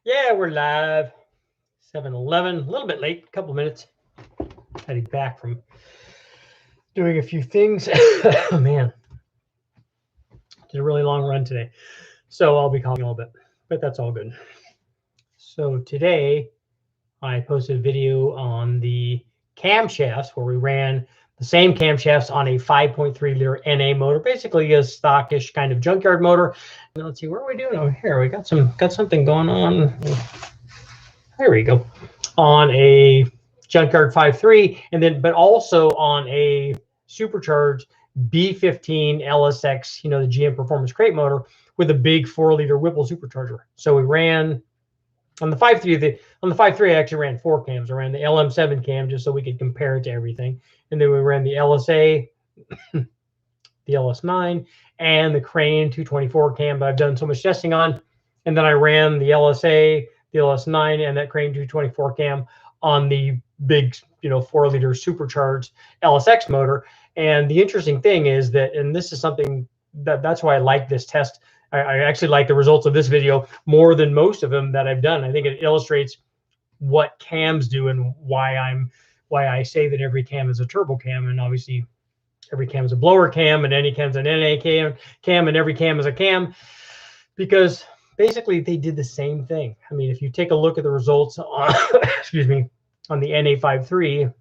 Yeah, we're live. 7:11, a little bit late, a couple minutes. Heading back from doing a few things. Oh, man. Did a really long run today. So I'll be calling a little bit, but that's all good. So today I posted a video on the camshafts where we ran the same camshafts on a 5.3 liter NA motor, basically a stockish kind of junkyard motor. Now, let's see, what are we doing over here? We got something going on. There we go. On a junkyard 5.3, and then but also on a supercharged B15 LSX, the GM Performance crate motor with a big 4-liter Whipple supercharger. So we ran on the 5.3. On the 5.3, I actually ran 4 cams. I ran the LM7 cam just so we could compare it to everything, and then we ran the LSA, the LS9, and the Crane 224 cam that I've done so much testing on, and then I ran the LSA, the LS9, and that Crane 224 cam on the big 4-liter supercharged LSX motor. And the interesting thing is that, and this is something that's why I like this test. I actually like the results of this video more than most of them that I've done. I think it illustrates what cams do and why I say that every cam is a turbo cam, and obviously every cam is a blower cam, and any cam's an NA cam, and every cam is a cam, because basically they did the same thing. I mean, if you take a look at the results on, excuse me, on the NA53,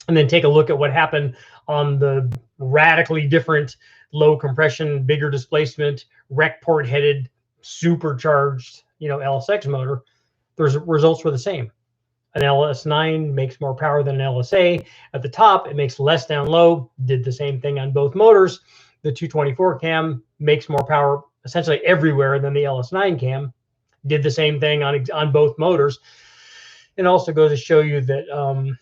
and then take a look at what happened on the radically different low compression, bigger displacement, rec port headed, supercharged, LSX motor, the results were the same. An LS9 makes more power than an LSA. At the top, it makes less down low. Did the same thing on both motors. The 224 cam makes more power essentially everywhere than the LS9 cam. Did the same thing on both motors. It also goes to show you that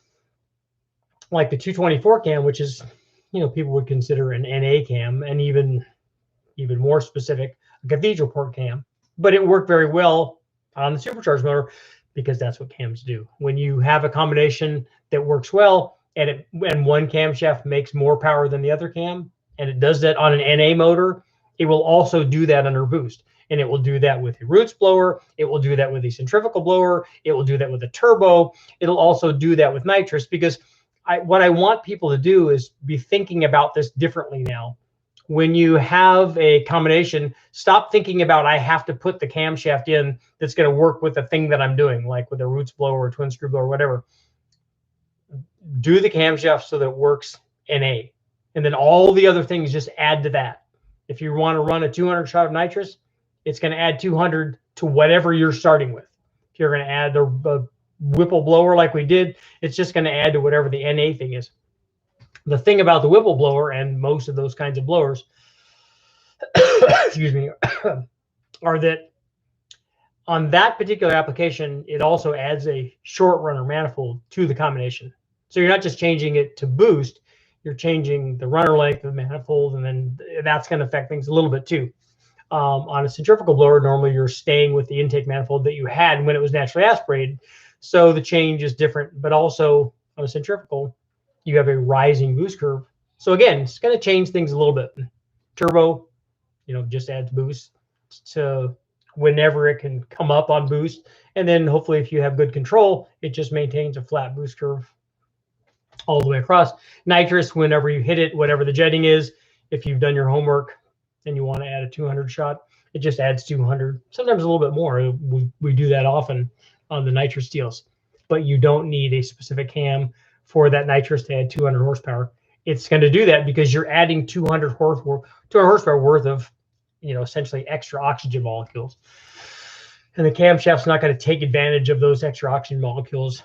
like the 224 cam, which is, people would consider an NA cam, and even more specific, a cathedral port cam, but it worked very well on the supercharged motor because that's what cams do. When you have a combination that works well and one camshaft makes more power than the other cam, and it does that on an NA motor, it will also do that under boost. And it will do that with a roots blower. It will do that with a centrifugal blower. It will do that with a turbo. It'll also do that with nitrous, because what I want people to do is be thinking about this differently now. When you have a combination, stop thinking about, I have to put the camshaft in that's going to work with the thing that I'm doing, like with a roots blower or twin screw blower or whatever. Do the camshaft so that it works NA. And then all the other things just add to that. If you want to run a 200 shot of nitrous, it's going to add 200 to whatever you're starting with. If you're going to add a Whipple blower like we did, it's just going to add to whatever the NA thing is. The thing about the Whipple blower and most of those kinds of blowers, excuse me, are that on that particular application, it also adds a short runner manifold to the combination. So you're not just changing it to boost, you're changing the runner length of the manifold, and then that's going to affect things a little bit too. On a centrifugal blower, normally you're staying with the intake manifold that you had when it was naturally aspirated. So the change is different, but also on a centrifugal, you have a rising boost curve. So again, it's going to change things a little bit. Turbo, just adds boost to whenever it can come up on boost. And then hopefully if you have good control, it just maintains a flat boost curve all the way across. Nitrous, whenever you hit it, whatever the jetting is, if you've done your homework and you want to add a 200 shot, it just adds 200, sometimes a little bit more. We do that often on the nitrous deals, but you don't need a specific cam for that nitrous to add 200 horsepower. It's going to do that because you're adding 200 horsepower worth of, essentially extra oxygen molecules. And the camshaft's not going to take advantage of those extra oxygen molecules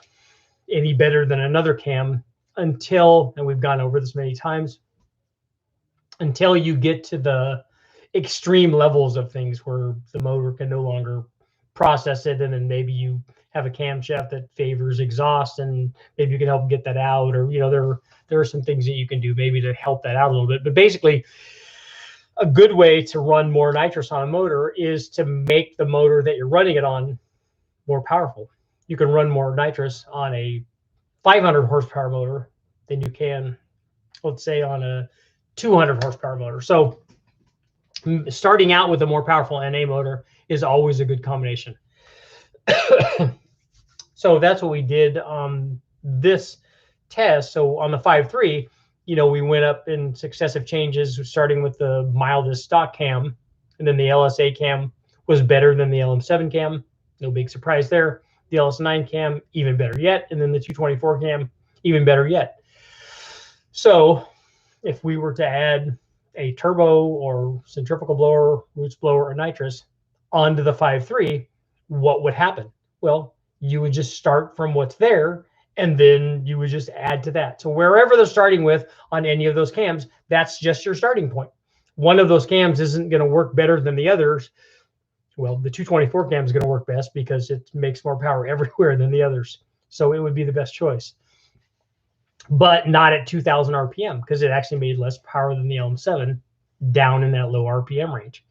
any better than another cam until, and we've gone over this many times, until you get to the extreme levels of things where the motor can no longer process it, and then maybe you have a camshaft that favors exhaust, and maybe you can help get that out, or there are some things that you can do maybe to help that out a little bit. But basically, a good way to run more nitrous on a motor is to make the motor that you're running it on more powerful. You can run more nitrous on a 500 horsepower motor than you can, let's say, on a 200 horsepower motor. So starting out with a more powerful NA motor is always a good combination. So that's what we did on this test. So on the 5.3, you know, we went up in successive changes, starting with the mildest stock cam, and then the LSA cam was better than the LM7 cam. No big surprise there. The LS9 cam, even better yet. And then the 224 cam, even better yet. So if we were to add a turbo or centrifugal blower, roots blower, or nitrous onto the 5.3, what would happen? Well, you would just start from what's there, and then you would just add to that. So wherever they're starting with on any of those cams, that's just your starting point. One of those cams isn't going to work better than the others. Well, the 224 cam is going to work best because it makes more power everywhere than the others. So it would be the best choice, but not at 2000 RPM, because it actually made less power than the LM7 down in that low RPM range.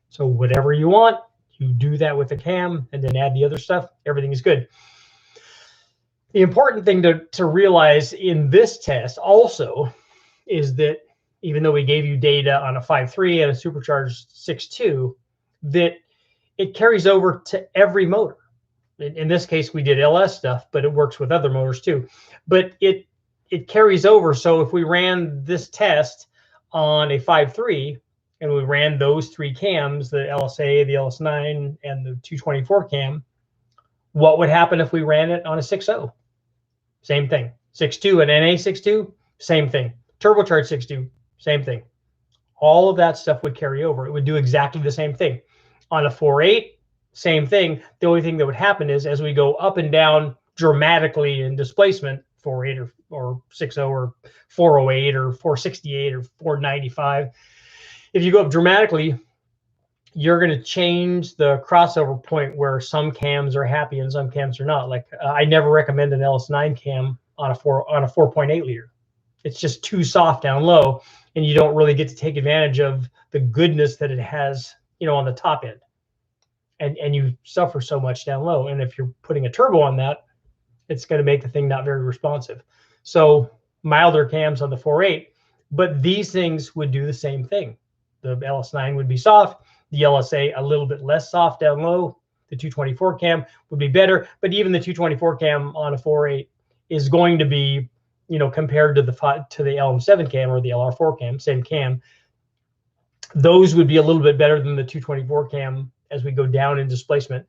So whatever you want, you do that with the cam and then add the other stuff. Everything is good. The important thing to realize in this test also is that even though we gave you data on a 5.3 and a supercharged 6.2, that it carries over to every motor. In this case, we did LS stuff, but it works with other motors too. But it carries over. So if we ran this test on a 5.3 and we ran those three cams, the LSA, the LS9, and the 224 cam, what would happen if we ran it on a 6.0? Same thing. 6.2 and NA 6.2, same thing. Turbocharged 6.2, same thing. All of that stuff would carry over. It would do exactly the same thing. On a 4.8, same thing. The only thing that would happen is as we go up and down dramatically in displacement, 4.8 or 6.0 or 408 or 468 or 495, if you go up dramatically, you're going to change the crossover point where some cams are happy and some cams are not. Like I never recommend an LS9 cam on a 4.8 liter. It's just too soft down low, and you don't really get to take advantage of the goodness that it has, you know, on the top end. And you suffer so much down low. And if you're putting a turbo on that, it's going to make the thing not very responsive. So milder cams on the 4.8, but these things would do the same thing. The LS9 would be soft, the LSA a little bit less soft down low. The 224 cam would be better, but even the 224 cam on a 4.8 is going to be, you know, compared to the LM7 cam or the LR4 cam, same cam, those would be a little bit better than the 224 cam as we go down in displacement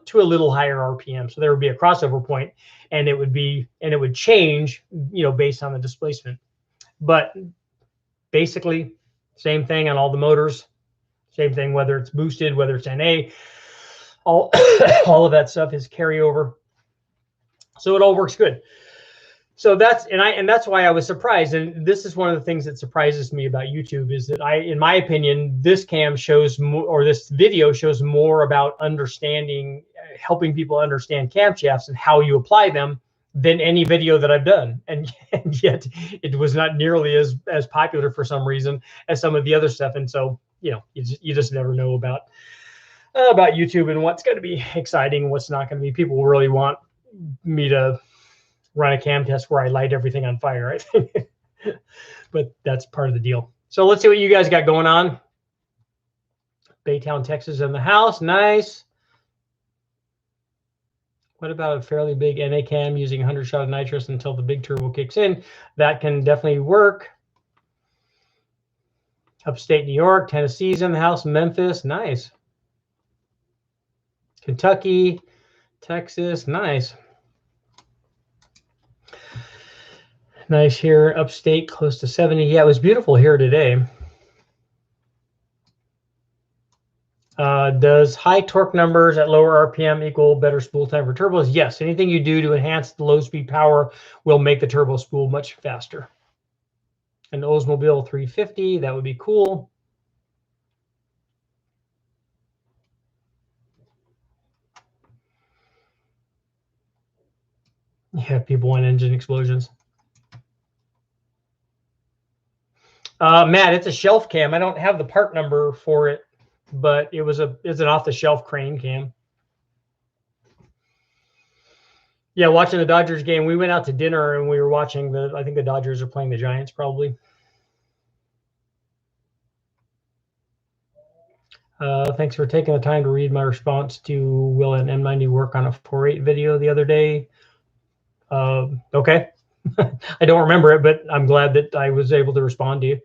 to a little higher RPM. So there would be a crossover point, and it would change, you know, based on the displacement. But basically, same thing on all the motors. Same thing whether it's boosted, whether it's NA. All of that stuff is carryover. So it all works good. So that's why I was surprised. And this is one of the things that surprises me about YouTube is that in my opinion, this cam shows more, or this video shows more about understanding, helping people understand camshafts and how you apply them than any video that I've done. And yet it was not nearly as popular for some reason as some of the other stuff. And so, you know, you just never know about YouTube and what's going to be exciting and what's not going to be. People really want me to run a cam test where I light everything on fire, I think. But that's part of the deal. So let's see what you guys got going on. Baytown, Texas in the house. Nice. What about a fairly big NA cam using 100 shot of nitrous until the big turbo kicks in? That can definitely work. Upstate New York, Tennessee's in the house. Memphis. Nice. Kentucky, Texas. Nice. Nice here, upstate, close to 70. Yeah, it was beautiful here today. Does high torque numbers at lower RPM equal better spool time for turbos? Yes, anything you do to enhance the low speed power will make the turbo spool much faster. An Oldsmobile 350, that would be cool. Yeah, people want engine explosions. Matt, it's a shelf cam. I don't have the part number for it, but it's an off-the-shelf crane cam. Yeah, watching the Dodgers game. We went out to dinner and we were watching I think the Dodgers are playing the Giants probably. Thanks for taking the time to read my response to will an M90 work on a 4.8 video the other day. Okay. I don't remember it, but I'm glad that I was able to respond to you.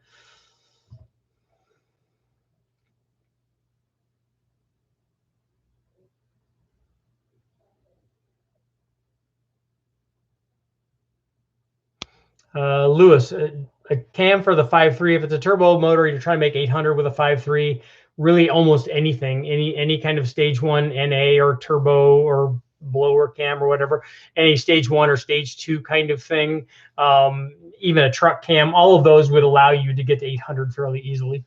Lewis, a cam for the 5.3. If it's a turbo motor, you're trying to make 800 with a 5.3. Really, almost anything, any kind of stage 1 NA or turbo or blower cam or whatever, any stage 1 or stage 2 kind of thing, even a truck cam, all of those would allow you to get to 800 fairly easily.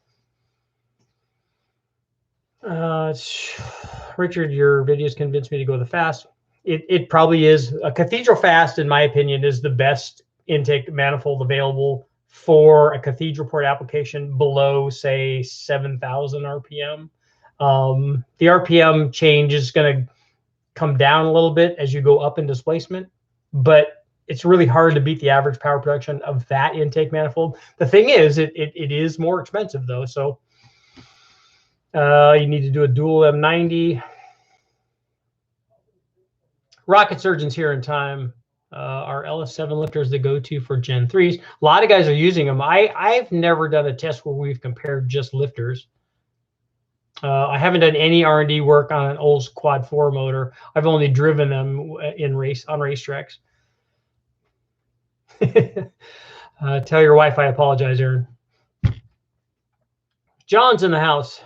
Richard, your videos convinced me to go the fast. It probably is. A cathedral fast, in my opinion, is the best intake manifold available for a cathedral port application below, say, 7,000 RPM. The RPM change is going to come down a little bit as you go up in displacement, but it's really hard to beat the average power production of that intake manifold. The thing is, it is more expensive, though, so you need to do a dual M90. Rocket Surgeons here in time. Our LS7 lifters the go-to for Gen 3s. A lot of guys are using them. I've never done a test where we've compared just lifters. I haven't done any R&D work on an Olds Quad 4 motor. I've only driven them on racetracks. Tell your wife I apologize, Aaron. John's in the house.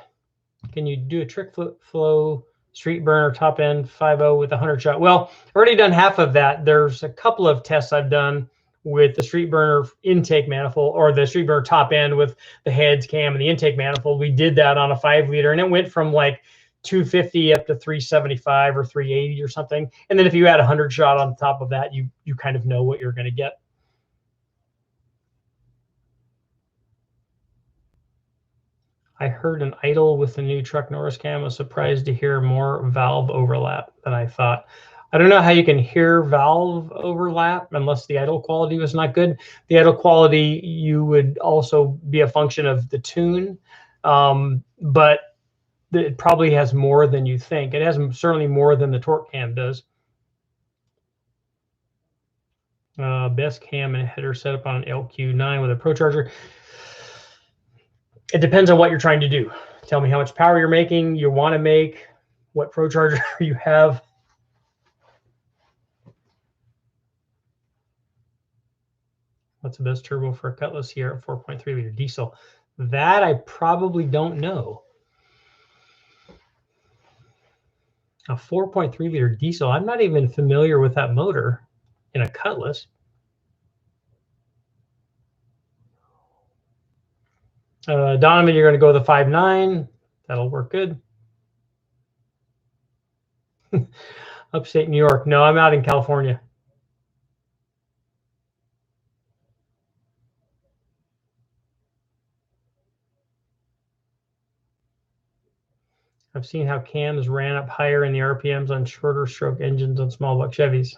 Can you do a trick flow street burner top end 5.0 with a 100 shot? Well, I've already done half of that. There's a couple of tests I've done with the street burner intake manifold, or the street burner top end with the heads cam and the intake manifold. We did that on a 5 liter, and it went from like 250 up to 375 or 380 or something. And then if you add a 100 shot on top of that, you kind of know what you're going to get. I heard an idle with the new truck Norris cam. I was surprised to hear more valve overlap than I thought. I don't know how you can hear valve overlap unless the idle quality was not good. The idle quality, you would also be a function of the tune, but it probably has more than you think. It has certainly more than the torque cam does. Best cam and header setup on an LQ9 with a Pro Charger. It depends on what you're trying to do. Tell me how much power you're making, you want to make, what Pro Charger you have. What's the best turbo for a Cutlass here at 4.3 liter diesel? That I probably don't know. A 4.3 liter diesel, I'm not even familiar with that motor in a Cutlass. Donovan, you're going to go with a 5.9. That'll work good. Upstate New York. No, I'm out in California. I've seen how cams ran up higher in the RPMs on shorter stroke engines on small block Chevys.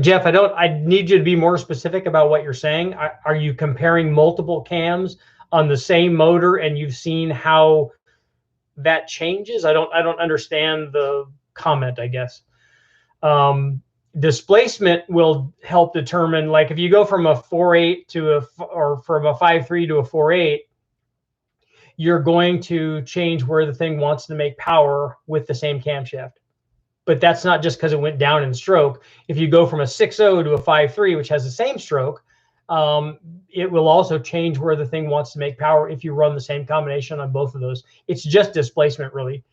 Jeff, I need you to be more specific about what you're saying. Are you comparing multiple cams on the same motor and you've seen how that changes? I don't understand the comment, I guess. Displacement will help determine, like if you go from a 4.8 to or from a 5.3 to a 4.8, you're going to change where the thing wants to make power with the same camshaft. But that's not just because it went down in stroke. If you go from a 6.0 to a 5.3, which has the same stroke, it will also change where the thing wants to make power if you run the same combination on both of those. It's just displacement, really.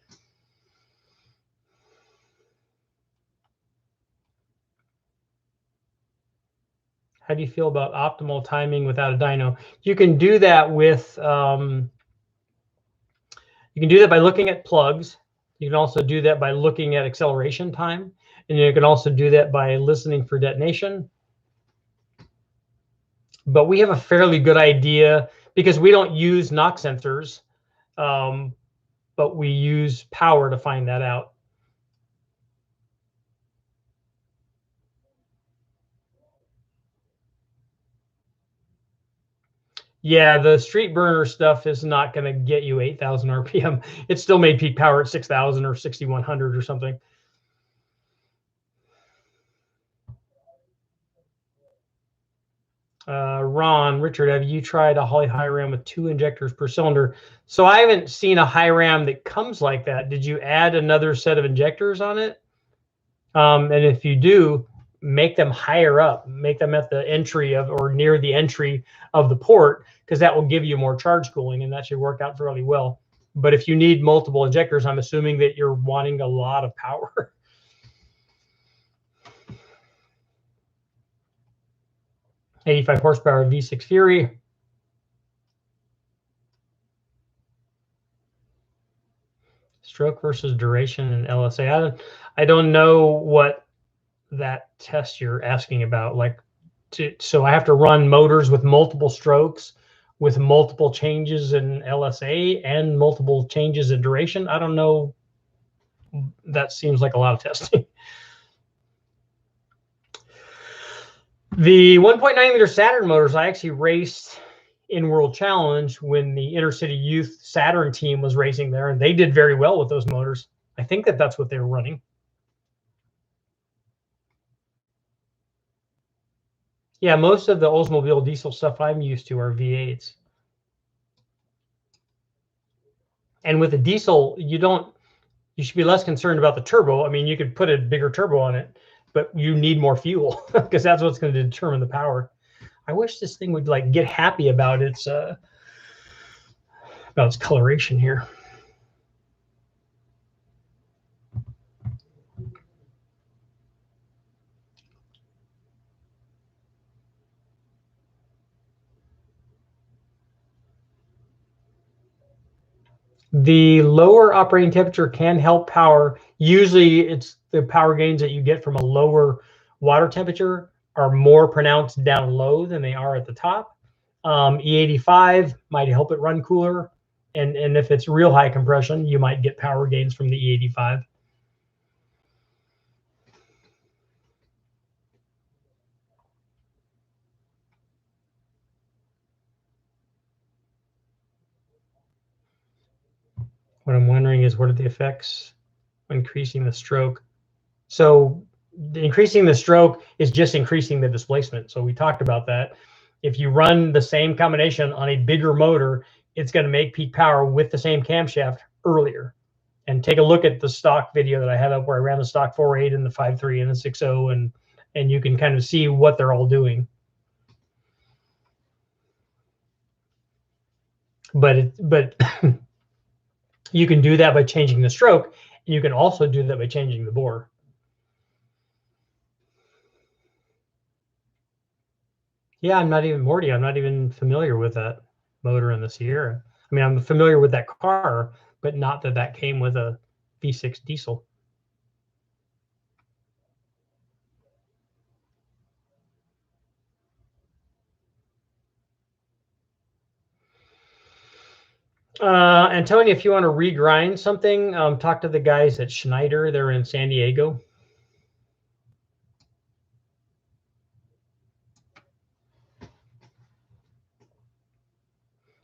How do you feel about optimal timing without a dyno? You can do that with, you can do that by looking at plugs. You can also do that by looking at acceleration time. And you can also do that by listening for detonation. But we have a fairly good idea because we don't use knock sensors, but we use power to find that out. Yeah, the street burner stuff is not going to get you 8,000 RPM. It still made peak power at 6,000 or 6,100 or something. Richard, have you tried a Holley high ram with 2 injectors per cylinder? So I haven't seen a high ram that comes like that. Did you add another set of injectors on it? And if you do, make them higher up, make them at the entry of or near the entry of the port, because that will give you more charge cooling, and that should work out fairly well. But if you need multiple injectors, I'm assuming that you're wanting a lot of power. '85 horsepower V6 Fury. Stroke versus duration and LSA. I don't know what that test you're asking about. Like, so I have to run motors with multiple strokes, with multiple changes in LSA and multiple changes in duration. I don't know. That seems like a lot of testing. The 1.9 liter Saturn motors I actually raced in World Challenge when the Inner City Youth Saturn team was racing there, and they did very well with those motors. I think that that's what they were running. Yeah, most of the Oldsmobile diesel stuff I'm used to are V8s. And with a diesel, you should be less concerned about the turbo. I mean, you could put a bigger turbo on it, but you need more fuel because that's what's going to determine the power. I wish this thing would like get happy about its coloration here. The lower operating temperature can help power. Usually it's the power gains that you get from a lower water temperature are more pronounced down low than they are at the top. E85 might help it run cooler. And if it's real high compression, you might get power gains from the E85. What I'm wondering is, what are the effects when increasing the stroke? So increasing the stroke is just increasing the displacement. So we talked about that. If you run the same combination on a bigger motor, it's going to make peak power with the same camshaft earlier. And take a look at the stock video that I have up where I ran the stock 4.8 and the 5.3 and the 6.0, and you can kind of see what they're all doing. But you can do that by changing the stroke, and you can also do that by changing the bore. Yeah, I'm not even familiar with that motor in the Sierra. I mean, I'm familiar with that car, but not that that came with a V6 diesel. And Tony, if you want to regrind something, talk to the guys at Schneider. They're in San Diego.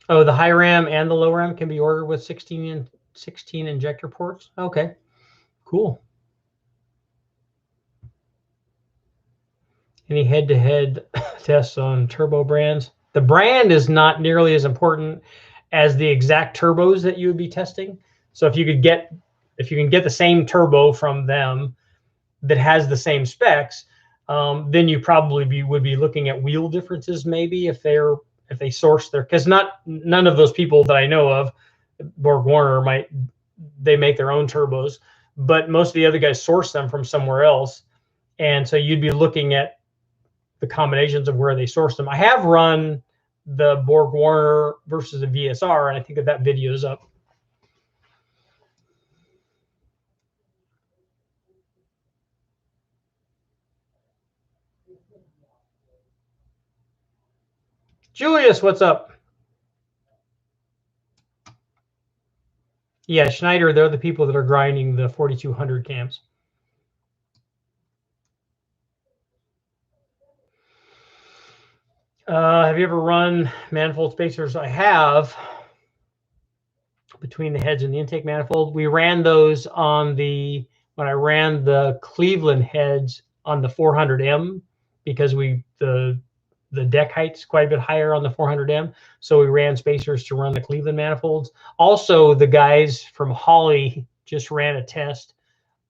Oh, the high ram and the low ram can be ordered with 16 injector ports. Okay, cool. Any head-to-head tests on turbo brands? The brand is not nearly as important as the exact turbos that you would be testing. So if you can get the same turbo from them that has the same specs, then you probably would be looking at wheel differences maybe if they source their, because none of those people that I know of, Borg Warner they make their own turbos, but most of the other guys source them from somewhere else, and so you'd be looking at the combinations of where they source them. I have run the Borg Warner versus a VSR, and I think that video is up. Julius, what's up? Yeah, Schneider, they're the people that are grinding the 4200 cams. Have you ever run manifold spacers? I have, between the heads and the intake manifold. We ran those on when I ran the Cleveland heads on the 400M, because the deck height's quite a bit higher on the 400M. So we ran spacers to run the Cleveland manifolds. Also, the guys from Holly just ran a test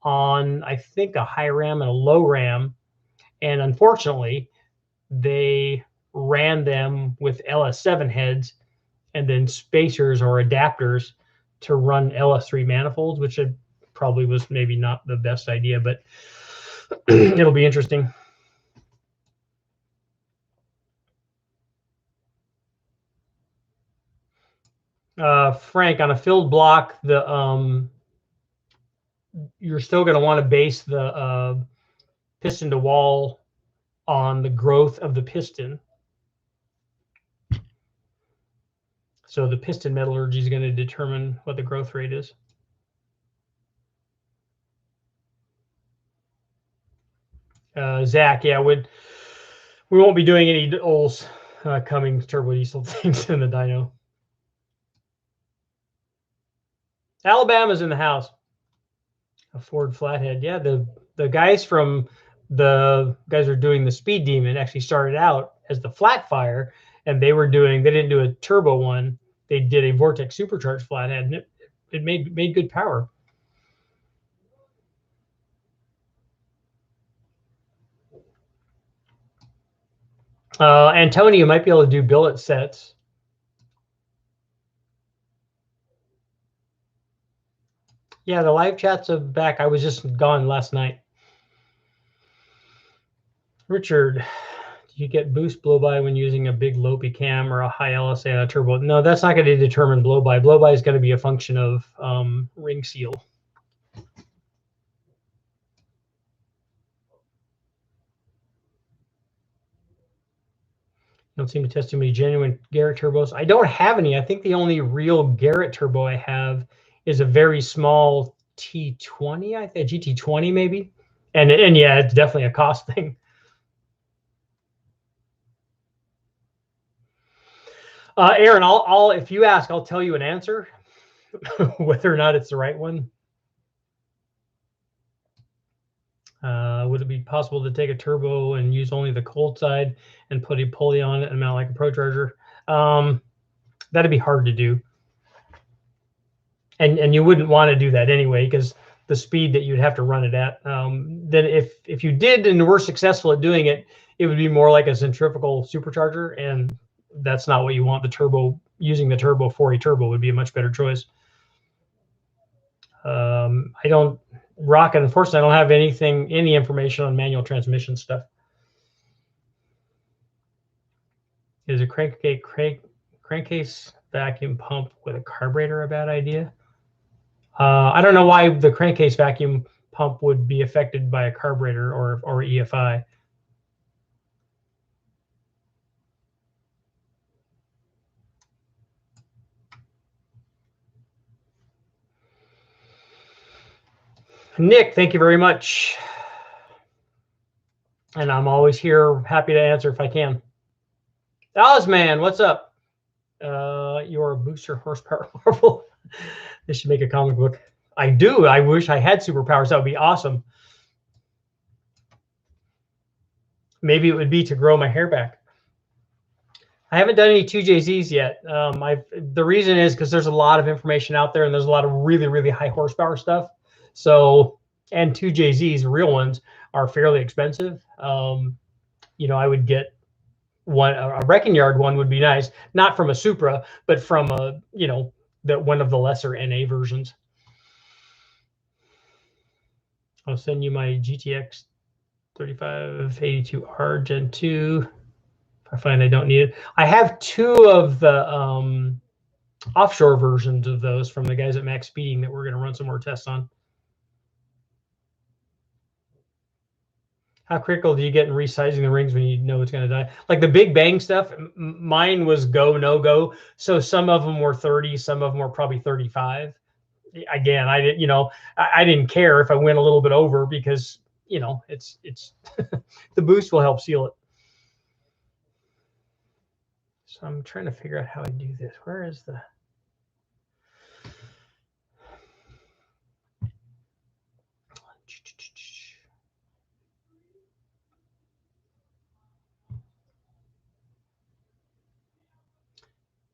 on, I think, a high ram and a low ram. And unfortunately, they ran them with LS7 heads and then spacers or adapters to run LS3 manifolds, which probably was maybe not the best idea, but it'll be interesting. Frank, on a filled block, you're still going to want to base the piston to wall on the growth of the piston. So the piston metallurgy is going to determine what the growth rate is. Zach, yeah, we won't be doing any Olds Cummings turbo diesel things in the dyno. Alabama's in the house. A Ford flathead. Yeah, the guys from the guys are doing the Speed Demon actually started out as the Flatfire, and they didn't do a turbo one. They did a Vortex supercharged flathead, and it made good power. Antonio might be able to do billet sets. Yeah, the live chats are back. I was just gone last night. Richard, do you get boost blow-by when using a big Lopi cam or a high LSA on a turbo? No, that's not going to determine blow-by. Blow-by is going to be a function of ring seal. Don't seem to test too many genuine Garrett turbos. I don't have any. I think the only real Garrett turbo I have is a very small T20, I think, a GT20 maybe. And yeah, it's definitely a cost thing. Aaron, I'll if you ask, I'll tell you an answer, whether or not it's the right one. Would it be possible to take a turbo and use only the cold side and put a pulley on it and mount like a Pro Charger? That'd be hard to do. And you wouldn't want to do that anyway, because the speed that you'd have to run it at. Then if you did and were successful at doing it, it would be more like a centrifugal supercharger, and that's not what you want. The turbo, using the turbo for a turbo would be a much better choice. I don't rocket. Unfortunately, I don't have any information on manual transmission stuff. Is a crankcase vacuum pump with a carburetor a bad idea? I don't know why the crankcase vacuum pump would be affected by a carburetor or EFI. Nick, thank you very much. And I'm always here, happy to answer if I can. Ozman, what's up? You're a booster horsepower marvel. They should make a comic book. I do. I wish I had superpowers. That would be awesome. Maybe it would be to grow my hair back. I haven't done any 2JZs yet. The reason is because there's a lot of information out there, and there's a lot of really, really high horsepower stuff. So, and 2JZs, real ones, are fairly expensive. You know, I would get a wrecking yard one would be nice, not from a Supra, but from a, you know, one of the lesser NA versions. I'll send you my GTX 3582R Gen 2. If I find I don't need it. I have two of the offshore versions of those from the guys at Max Speeding that we're going to run some more tests on. How critical do you get in resizing the rings when you know it's going to die? Like the Big Bang stuff, mine was go, no go. So some of them were 30, some of them were probably 35. Again, I didn't, you know, I didn't care if I went a little bit over, because, you know, it's the boost will help seal it. So I'm trying to figure out how I do this. Where is the...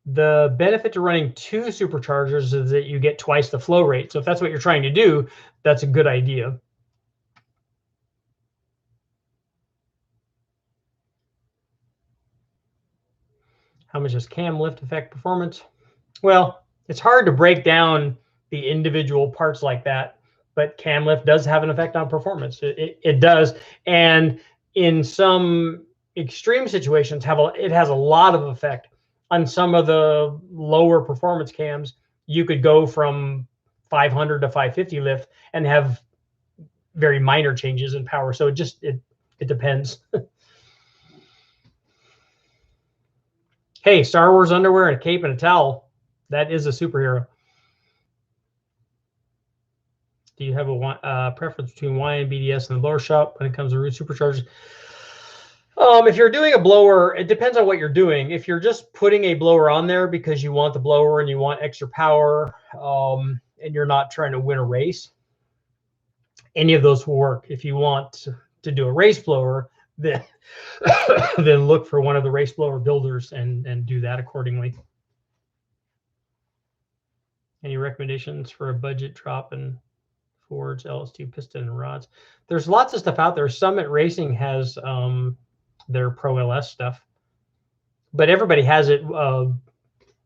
The benefit to running 2 superchargers is that you get twice the flow rate. So if that's what you're trying to do, that's a good idea. How much does cam lift affect performance? Well, it's hard to break down the individual parts like that, but cam lift does have an effect on performance. It does. And in some extreme situations, it has a lot of effect. On some of the lower performance cams, you could go from 500 to 550 lift and have very minor changes in power. So it depends. Hey, Star Wars underwear and a cape and a towel. That is a superhero. Do you have a preference between Y and BDS in the blower shop when it comes to root superchargers? If you're doing a blower, it depends on what you're doing. If you're just putting a blower on there because you want the blower and you want extra power, and you're not trying to win a race, any of those will work. If you want to do a race blower, then then look for one of the race blower builders and do that accordingly. Any recommendations for a budget drop in Ford's LS2 piston and rods? There's lots of stuff out there. Summit Racing has their Pro LS stuff, but everybody has it.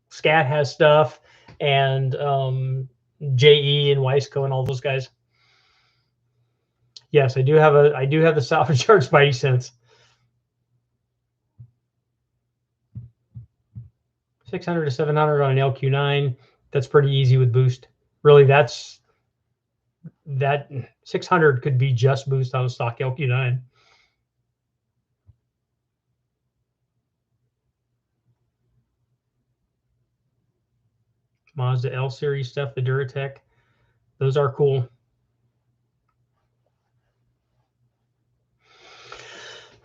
Scat has stuff, and JE and Weisco and all those guys. Yes, I do have the SUPERCHARGED Spidey Sense. 600 to 700 on an LQ9. That's pretty easy with boost. Really, that 600 could be just boost on a stock LQ9. Mazda L series stuff, the Duratec, those are cool.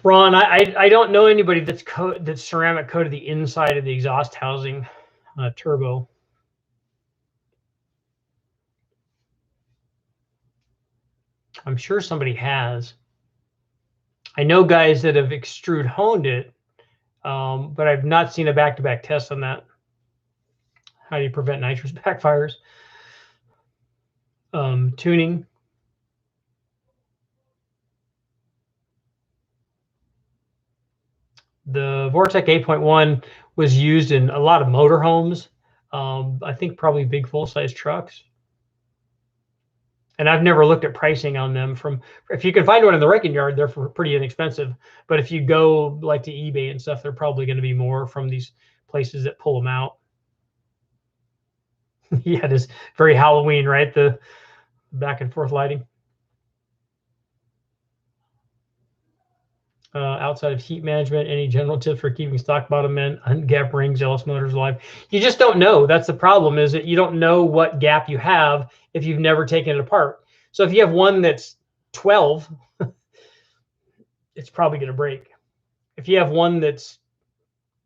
Ron, I don't know anybody that's ceramic coated the inside of the exhaust housing on a turbo. I'm sure somebody has. I know guys that have extrude honed it, but I've not seen a back-to-back test on that. How do you prevent nitrous backfires? Tuning. The Vortec 8.1 was used in a lot of motorhomes. I think probably big full-size trucks. And I've never looked at pricing on them. If you can find one in the wrecking yard, they're pretty inexpensive. But if you go like to eBay and stuff, they're probably going to be more from these places that pull them out. Yeah, it is very Halloween, right? The back and forth lighting. Outside of heat management, any general tips for keeping stock bottom end, ungap rings, LS motors alive? You just don't know. That's the problem, is that you don't know what gap you have if you've never taken it apart. So if you have one that's 12, it's probably going to break. If you have one that's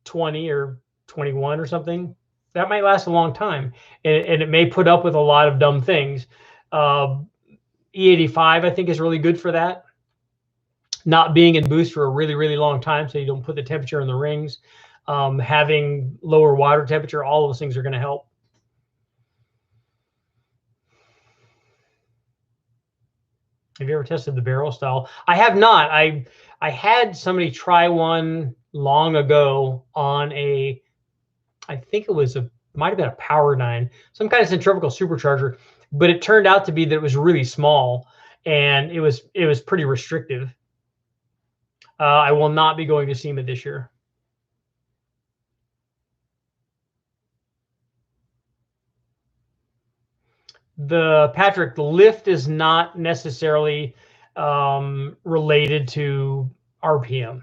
20 or 21 or something, that might last a long time, and it may put up with a lot of dumb things. E85, I think, is really good for that. Not being in boost for a really, really long time, so you don't put the temperature in the rings. Having lower water temperature, all those things are going to help. Have you ever tested the barrel style? I have not. I had somebody try one long ago on a, I think it was might have been a Power 9, some kind of centrifugal supercharger, but it turned out to be that it was really small, and it was pretty restrictive. I will not be going to SEMA this year. Patrick, the lift is not necessarily related to RPM.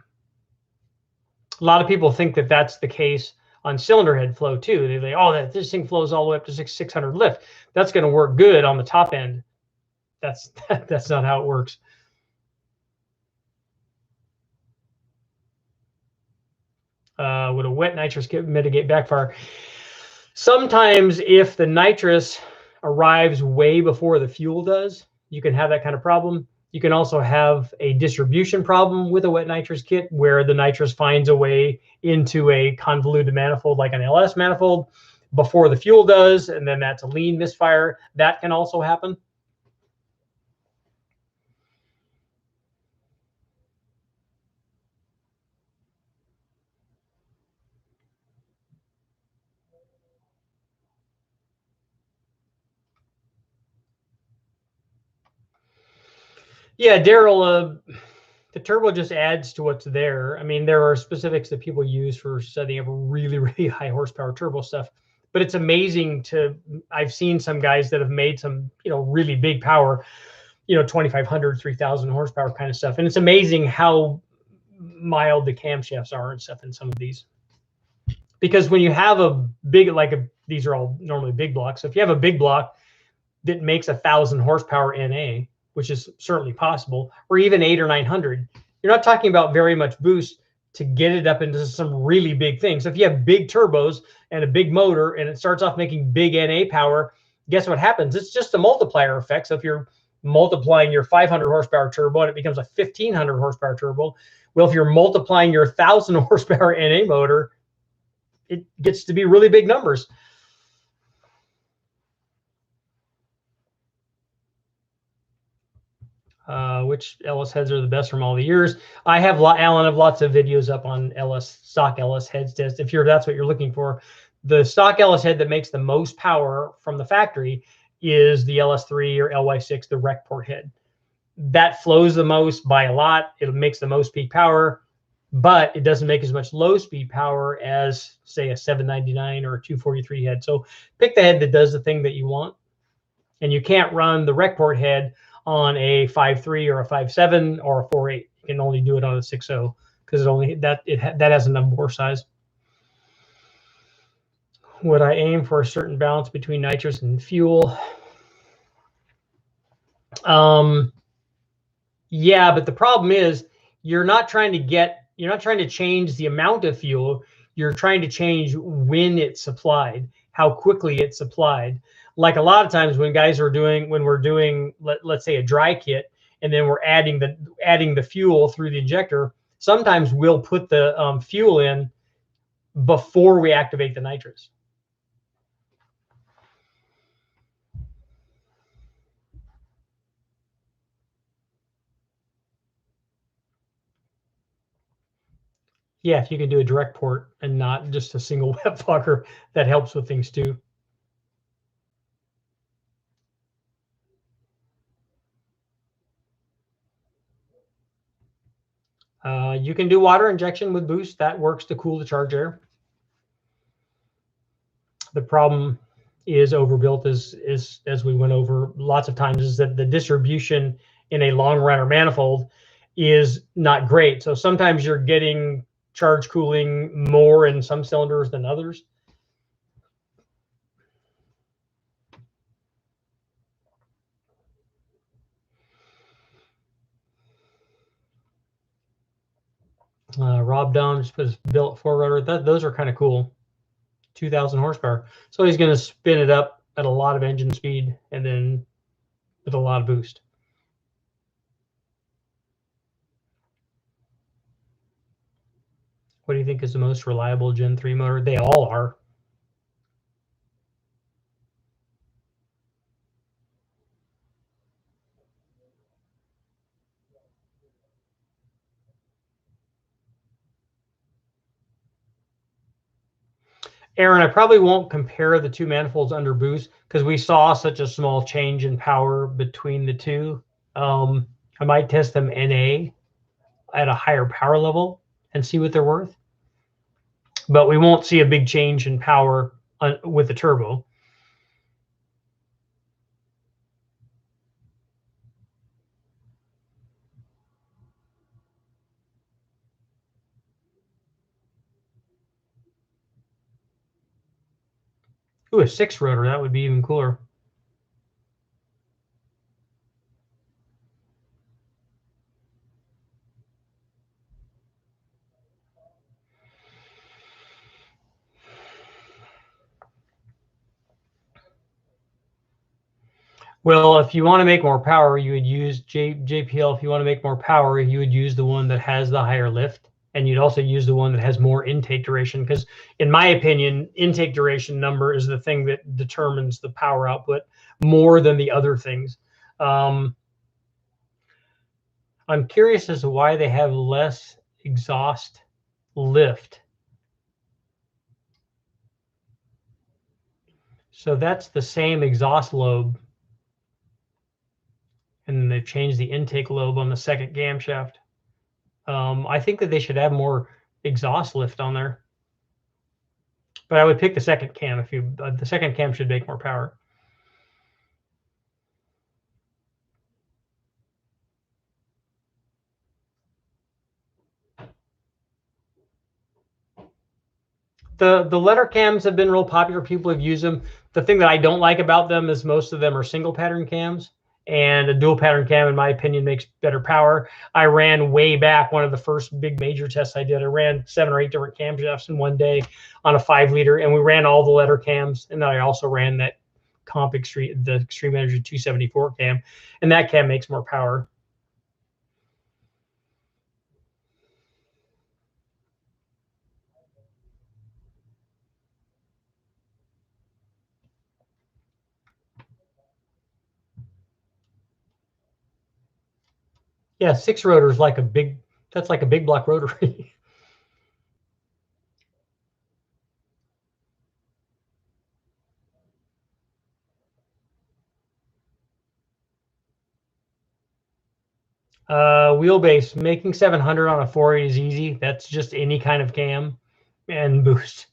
A lot of people think that that's the case on cylinder head flow too. They say, oh, this thing flows all the way up to 600 lift. That's going to work good on the top end. That's not how it works. would a wet nitrous mitigate backfire? Sometimes if the nitrous arrives way before the fuel does, you can have that kind of problem. You can also have a distribution problem with a wet nitrous kit where the nitrous finds a way into a convoluted manifold like an LS manifold before the fuel does, and then that's a lean misfire. That can also happen. Yeah, Daryl, the turbo just adds to what's there. I mean, there are specifics that people use for setting up really, really high horsepower turbo stuff, but it's amazing I've seen some guys that have made some, really big power, 2,500, 3,000 horsepower kind of stuff. And it's amazing how mild the camshafts are and stuff in some of these. Because when you have a big, these are all normally big blocks. So if you have a big block that makes 1,000 horsepower NA, which is certainly possible, or even 800 or 900, you're not talking about very much boost to get it up into some really big things. So if you have big turbos and a big motor and it starts off making big NA power, guess what happens? It's just a multiplier effect. So if you're multiplying your 500 horsepower turbo and it becomes a 1,500 horsepower turbo, well, if you're multiplying your 1,000 horsepower NA motor, it gets to be really big numbers. Which LS heads are the best from all the years? I have Alan have lots of videos up on stock LS heads test. If that's what you're looking for, the stock LS head that makes the most power from the factory is the LS3 or LY6, the rec port head. That flows the most by a lot. It makes the most peak power, but it doesn't make as much low speed power as, say, a 799 or a 243 head. So pick the head that does the thing that you want, and you can't run the rec port head on a 5.3 or a 5.7 or a 4.8. You can only do it on a 6.0 because that has enough bore size. Would I aim for a certain balance between nitrous and fuel? Yeah, but the problem is you're not trying to change the amount of fuel. You're trying to change when it's supplied, how quickly it's supplied. Like a lot of times when we're doing, let's say a dry kit, and then we're adding the fuel through the injector. Sometimes we'll put the fuel in before we activate the nitrous. Yeah, if you can do a direct port and not just a single wet fogger, that helps with things too. You can do water injection with boost. That works to cool the charge air. The problem is overbuilt, as we went over lots of times, is that the distribution in a long runner manifold is not great. So sometimes you're getting charge cooling more in some cylinders than others. Rob Dom just put his built 4-rotor. Those are kind of cool. 2,000 horsepower. So he's going to spin it up at a lot of engine speed and then with a lot of boost. What do you think is the most reliable Gen 3 motor? They all are. Aaron, I probably won't compare the two manifolds under boost because we saw such a small change in power between the two. I might test them NA at a higher power level and see what they're worth. But we won't see a big change in power with the turbo. Ooh, a 6-rotor, that would be even cooler. Well, if you want to make more power, you would use JPL. If you want to make more power, you would use the one that has the higher lift, and you'd also use the one that has more intake duration. Because in my opinion, intake duration number is the thing that determines the power output more than the other things. I'm curious as to why they have less exhaust lift. So that's the same exhaust lobe, and then they've changed the intake lobe on the second camshaft. I think that they should have more exhaust lift on there, but I would pick the second cam if you. The second cam should make more power. The letter cams have been real popular. People have used them. The thing that I don't like about them is most of them are single pattern cams, and a dual pattern cam, in my opinion, makes better power. I ran way back one of the first big major tests I did. I ran 7 or 8 different camshafts in one day on a 5-liter, and we ran all the letter cams. And then I also ran that the Extreme Energy 274 cam, and that cam makes more power. Yeah, 6 rotor is like a big. That's like a big block rotary. Wheelbase, making 700 on a 4.8 is easy. That's just any kind of cam and boost.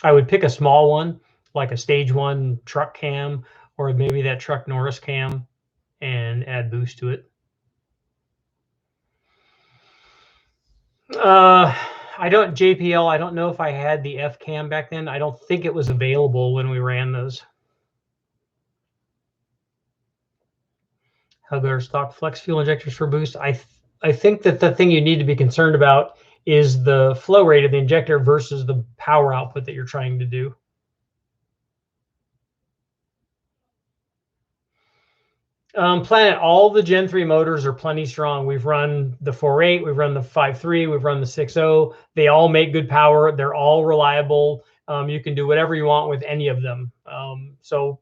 I would pick a small one, like a stage 1 truck cam, or maybe that truck Norris cam, and add boost to it. I don't JPL. I don't know if I had the F cam back then. I don't think it was available when we ran those. How good are stock flex fuel injectors for boost? I think that the thing you need to be concerned about is the flow rate of the injector versus the power output that you're trying to do. Planet, all the Gen 3 motors are plenty strong. We've run the 4.8, we've run the 5.3, we've run the 6.0. They all make good power. They're all reliable. You can do whatever you want with any of them. So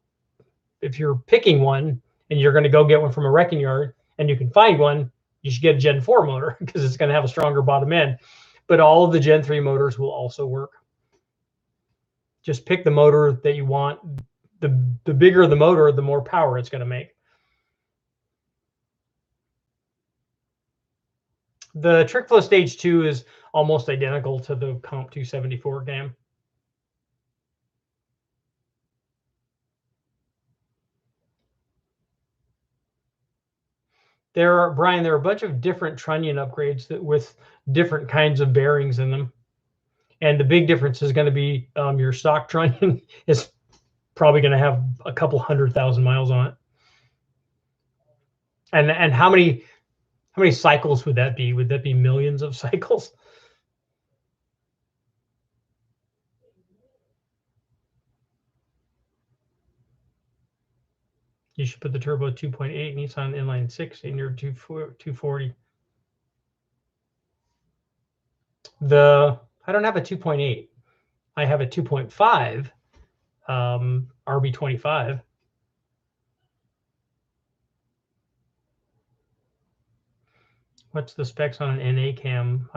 if you're picking one and you're going to go get one from a wrecking yard and you can find one, you should get a Gen 4 motor because it's going to have a stronger bottom end. But all of the Gen 3 motors will also work. Just pick the motor that you want. The bigger the motor, the more power it's going to make. The Trick Flow Stage 2 is almost identical to the Comp 274 cam. Brian, there are a bunch of different trunnion upgrades that with different kinds of bearings in them. And the big difference is going to be your stock trunnion is probably going to have a couple 100,000 miles on it. And how many cycles would that be? Would that be millions of cycles? You should put the turbo 2.8 Nissan inline 6 in your 240. I don't have a 2.8. I have a 2.5 RB25. What's the specs on an NA cam?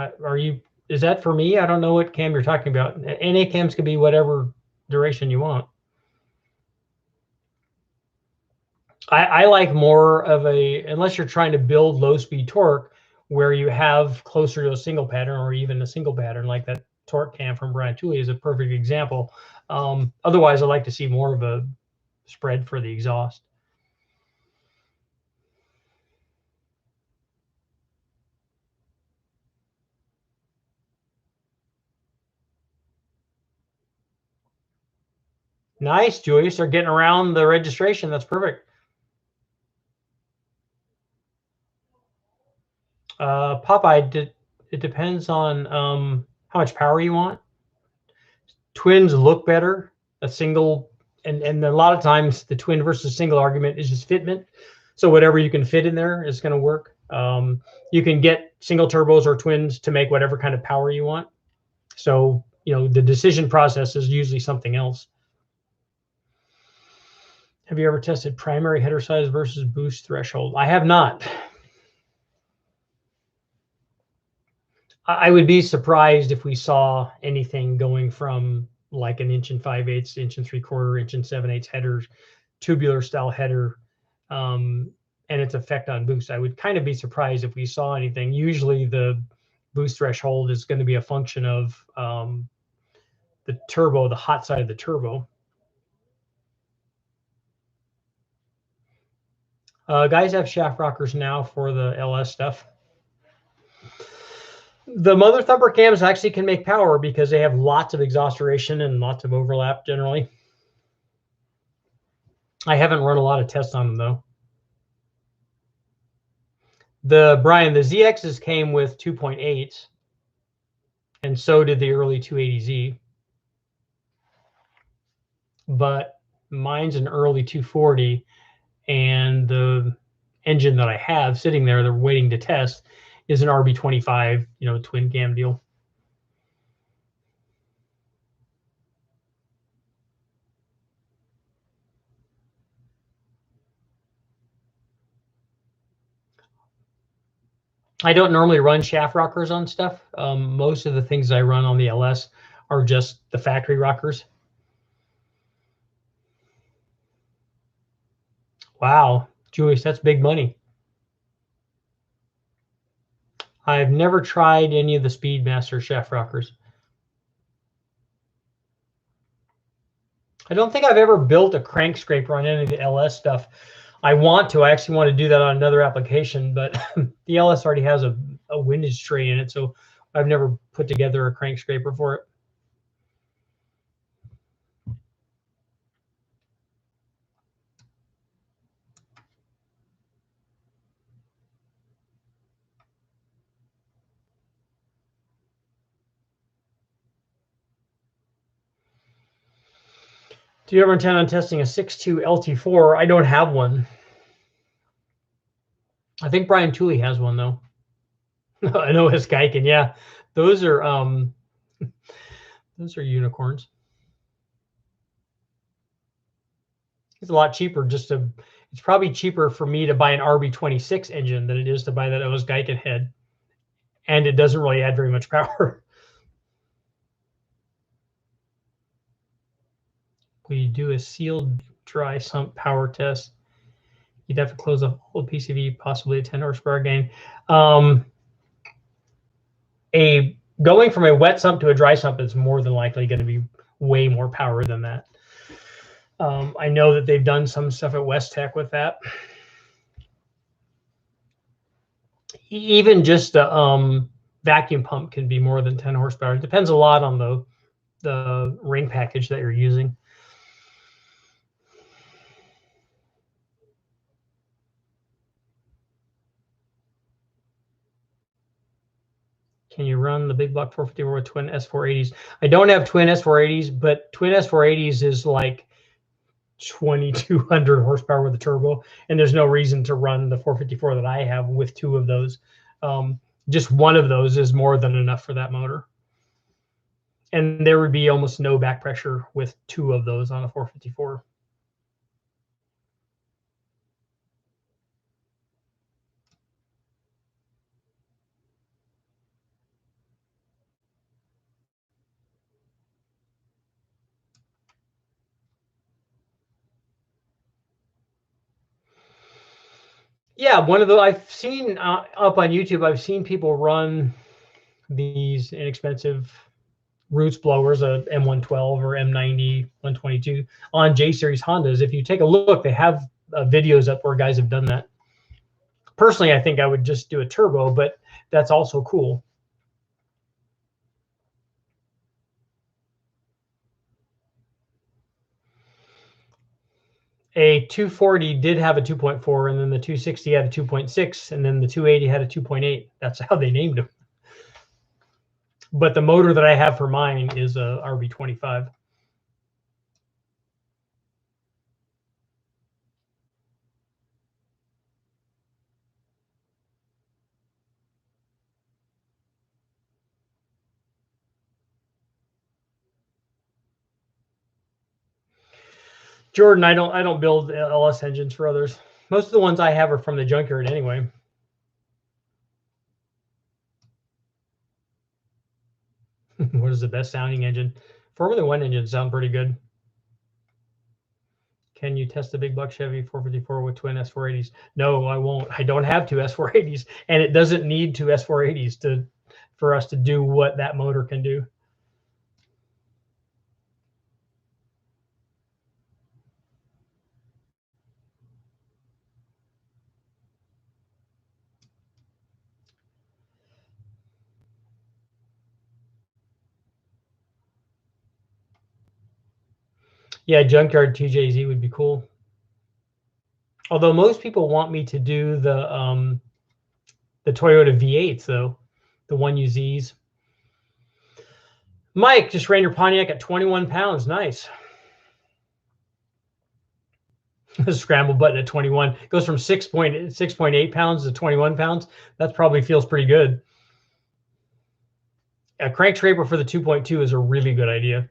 Is that for me? I don't know what cam you're talking about. NA cams could be whatever duration you want. I like more of unless you're trying to build low speed torque where you have closer to a single pattern or even a single pattern, like that torque cam from Brian Tooley is a perfect example. Otherwise, I like to see more of a spread for the exhaust. Nice, Julius. They're getting around the registration. That's perfect. Popeye, it depends on how much power you want. Twins look better. a single, and a lot of times the twin versus single argument is just fitment. So whatever you can fit in there is going to work. You can get single turbos or twins to make whatever kind of power you want. So, you know, the decision process is usually something else. Have you ever tested primary header size versus boost threshold? I have not. I would be surprised if we saw anything going from like an 1 5/8, 1 3/4, 1 7/8 headers, tubular style header, and its effect on boost. I would kind of be surprised if we saw anything. Usually the boost threshold is going to be a function of the turbo, the hot side of the turbo. Guys have shaft rockers now for the LS stuff. The Mother Thumper cams actually can make power because they have lots of exhaustion and lots of overlap generally. I haven't run a lot of tests on them though. Brian, the ZXs came with 2.8s, and so did the early 280Z. But mine's an early 240, and the engine that I have sitting there, they're waiting to test, is an RB25, you know, twin cam deal. I don't normally run shaft rockers on stuff. Most of the things I run on the LS are just the factory rockers. Wow, Julius, that's big money. I've never tried any of the Speedmaster shaft rockers. I don't think I've ever built a crank scraper on any of the LS stuff. I want to. I actually want to do that on another application, but the LS already has a windage tray in it, so I've never put together a crank scraper for it. Do you ever intend on testing a 6.2 LT4? I don't have one. I think Brian Tooley has one though. I know his Geiken. Yeah, those are unicorns. It's a lot cheaper it's probably cheaper for me to buy an RB26 engine than it is to buy that O's Geiken head. And it doesn't really add very much power. We do a sealed dry sump power test. You'd have to close a whole PCV, possibly a 10 horsepower gain. Going from a wet sump to a dry sump is more than likely going to be way more power than that. I know that they've done some stuff at West Tech with that. Even just a vacuum pump can be more than 10 horsepower. It depends a lot on the ring package that you're using. Can you run the big block 454 with twin S480s? I don't have twin S480s, but twin S480s is like 2,200 horsepower with a turbo, and there's no reason to run the 454 that I have with two of those. Just one of those is more than enough for that motor. And there would be almost no back pressure with two of those on a 454. Yeah, one of the I've seen up on YouTube, I've seen people run these inexpensive roots blowers, a M112 or M90 122 on J series Hondas. If you take a look, they have videos up where guys have done that. Personally, I think I would just do a turbo, but that's also cool. A 240 did have a 2.4, and then the 260 had a 2.6, and then the 280 had a 2.8. That's how they named them. But the motor that I have for mine is a RB25. Jordan, I don't build LS engines for others. Most of the ones I have are from the junkyard anyway. What is the best sounding engine? Formula One engines sound pretty good. Can you test the big buck Chevy 454 with twin S480s? No, I won't. I don't have two S480s, and it doesn't need two S480s for us to do what that motor can do. Yeah, junkyard 2JZ would be cool. Although most people want me to do the Toyota V8s, though, the 1UZs. Mike just ran your Pontiac at 21 pounds. Nice. The scramble button at 21 goes from 6.8 pounds to 21 pounds. That probably feels pretty good. A crank scraper for the 2.2 is a really good idea.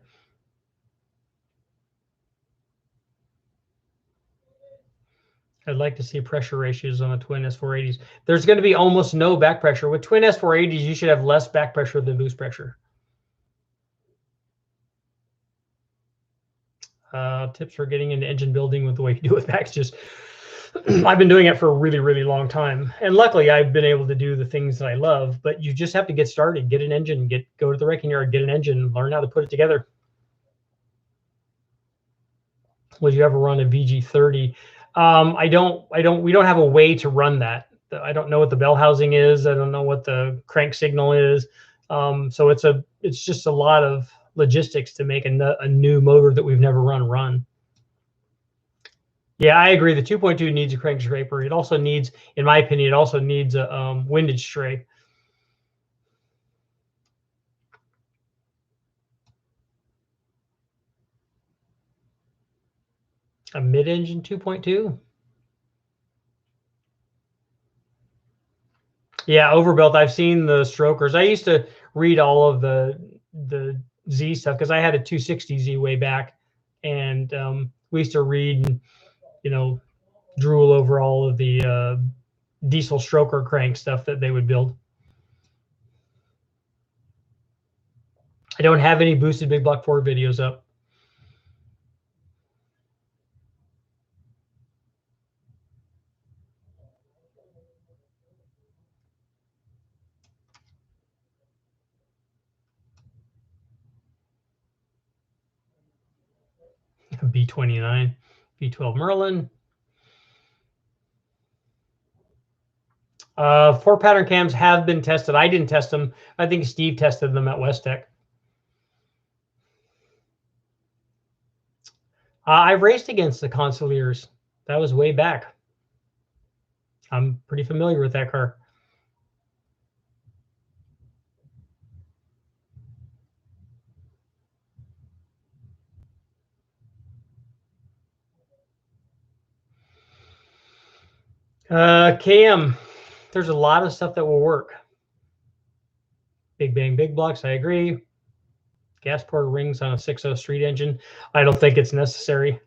I'd like to see pressure ratios on the twin S480s. There's going to be almost no back pressure. With twin S480s, you should have less back pressure than boost pressure. Tips for getting into engine building with the way you do with packages. I've been doing it for a really, really long time. And luckily, I've been able to do the things that I love. But you just have to get started, get an engine, go to the wrecking yard, get an engine, learn how to put it together. Would you ever run a VG30? We don't have a way to run that. I don't know what the bell housing is. I don't know what the crank signal is. So it's just a lot of logistics to make a new motor that we've never run. Yeah, I agree. The 2.2 needs a crank scraper. It also needs, in my opinion, it also needs a windage tray. A mid-engine 2.2. Yeah, overbuilt. I've seen the strokers. I used to read all of the Z stuff because I had a 260Z way back, and we used to read, drool over all of the diesel stroker crank stuff that they would build. I don't have any boosted big block Ford videos up. B29, B12 Merlin. 4 pattern cams have been tested. I didn't test them. I think Steve tested them at West Tech. I raced against the Consigliers. That was way back. I'm pretty familiar with that car. KM, there's a lot of stuff that will work. Big bang, big blocks, I agree. Gas port rings on a 6.0 street engine. I don't think it's necessary.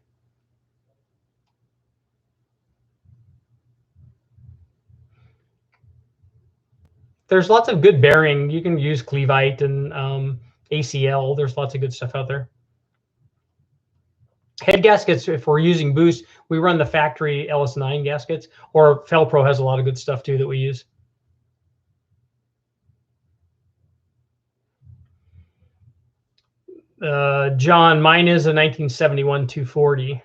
There's lots of good bearing. You can use Clevite and ACL. There's lots of good stuff out there. Head gaskets, if we're using boost, we run the factory LS9 gaskets, or Felpro has a lot of good stuff too that we use. John, mine is a 1971 240.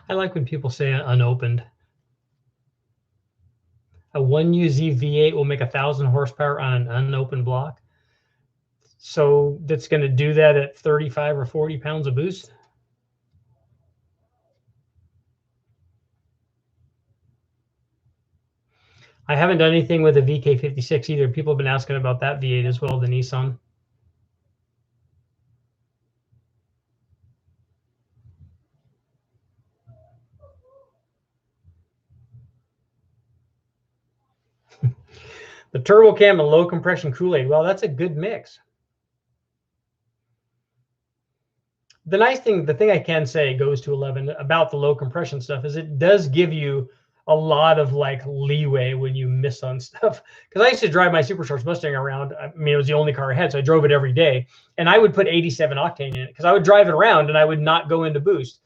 I like when people say unopened. A 1UZ V8 will make 1,000 horsepower on an unopened block. So that's going to do that at 35 or 40 pounds of boost. I haven't done anything with a VK56 either. People have been asking about that V8 as well, the Nissan. The turbo cam and low compression Kool-Aid. Well, that's a good mix. The nice thing, the thing I can say goes to 11 about the low compression stuff is it does give you a lot of like leeway when you miss on stuff. Because I used to drive my supercharged Mustang around. I mean, it was the only car I had, so I drove it every day. And I would put 87 octane in it because I would drive it around and I would not go into boost.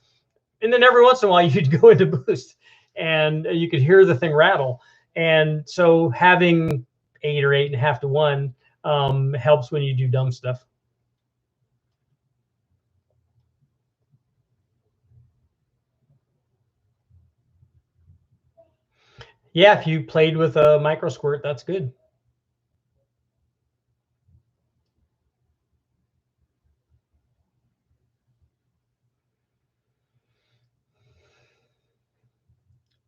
And then every once in a while you'd go into boost and you could hear the thing rattle. And so having 8 or 8.5 to 1 helps when you do dumb stuff. Yeah, if you played with a micro squirt, that's good.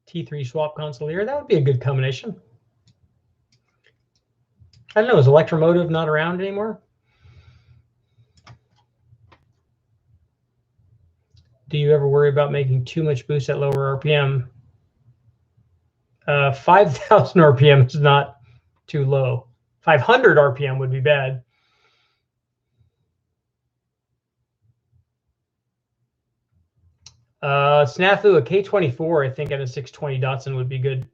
T3 swap console here, that would be a good combination. I don't know, is Electromotive not around anymore? Do you ever worry about making too much boost at lower RPM? 5,000 RPM is not too low. 500 RPM would be bad. Snafu, a K24, I think at a 620 Datsun would be good.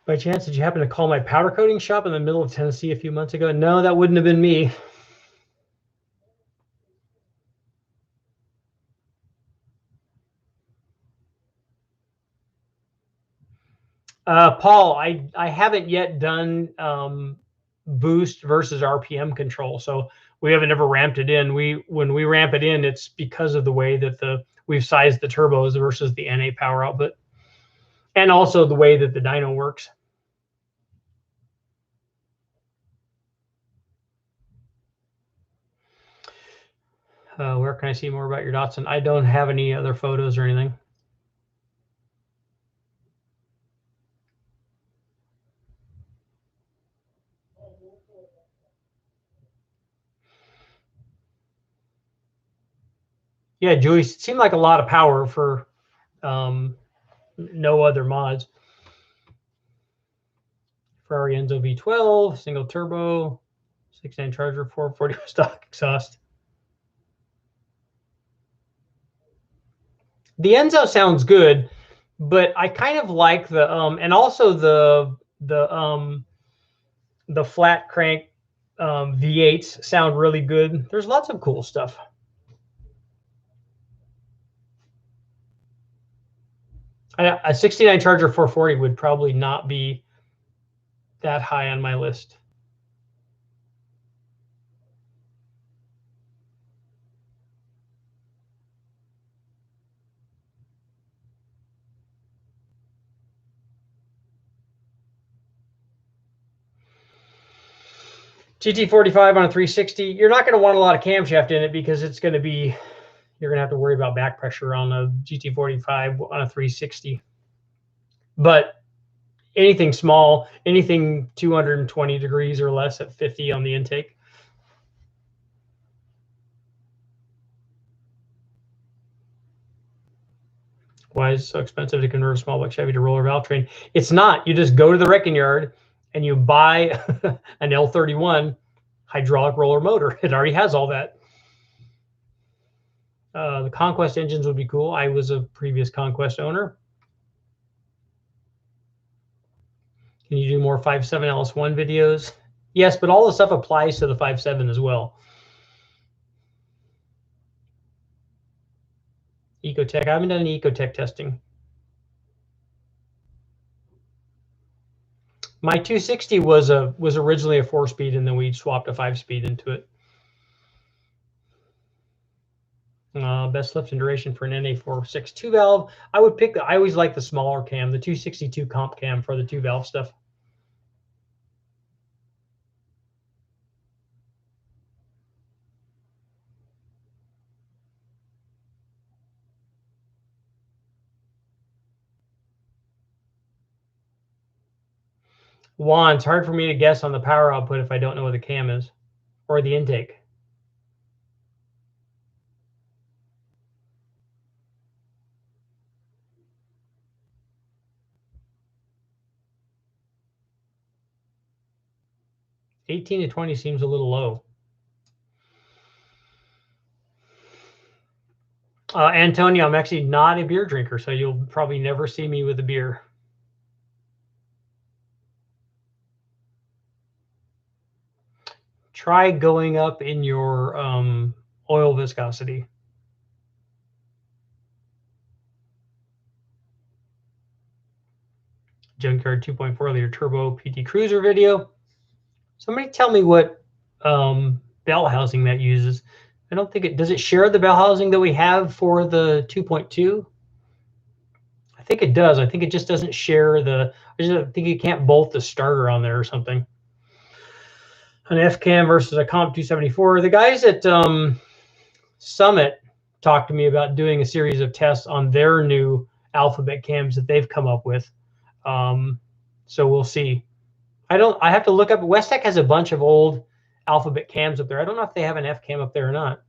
By chance, did you happen to call my powder coating shop in the middle of Tennessee a few months ago? No, that wouldn't have been me. Paul, I haven't yet done boost versus RPM control, so we haven't ever ramped it in. When we ramp it in, it's because of the way that we've sized the turbos versus the NA power output, and also the way that the dyno works. Where can I see more about your Datsun? I don't have any other photos or anything. Yeah, Juice, it seemed like a lot of power for no other mods. Ferrari Enzo V12, single turbo, 6-inch charger, 440 stock exhaust. The Enzo sounds good, but I kind of like the and also the flat crank V8s sound really good. There's lots of cool stuff. A 69 Charger 440 would probably not be that high on my list. GT45 on a 360, you're not going to want a lot of camshaft in it because it's going to be, you're going to have to worry about back pressure on a GT45 on a 360. But anything small, anything 220 degrees or less at 50 on the intake. Why is it so expensive to convert a small block Chevy to roller valve train? It's not. You just go to the wrecking yard and you buy an L31 hydraulic roller motor. It already has all that. The Conquest engines would be cool. I was a previous Conquest owner. Can you do more 5.7 LS1 videos? Yes, but all the stuff applies to the 5.7 as well. Ecotech. I haven't done any Ecotech testing. My 260 was originally a 4-speed, and then we swapped a 5-speed into it. Best lift and duration for an NA4.6 2-valve. I would pick. I always like the smaller cam, the 262 comp cam for the 2-valve stuff. Juan, it's hard for me to guess on the power output if I don't know what the cam is or the intake. 18 to 20 seems a little low. Antonio, I'm actually not a beer drinker, so you'll probably never see me with a beer. Try going up in your oil viscosity. Junkyard 2.4 liter turbo PT Cruiser video. Somebody tell me what bell housing that uses. I don't think does it share the bell housing that we have for the 2.2? I think it does. I think it just doesn't share I think you can't bolt the starter on there or something. An F-cam versus a Comp 274. The guys at Summit talked to me about doing a series of tests on their new Alphabet cams that they've come up with. So we'll see. I have to look up. Westech has a bunch of old Alphabet cams up there. I don't know if they have an F cam up there or not.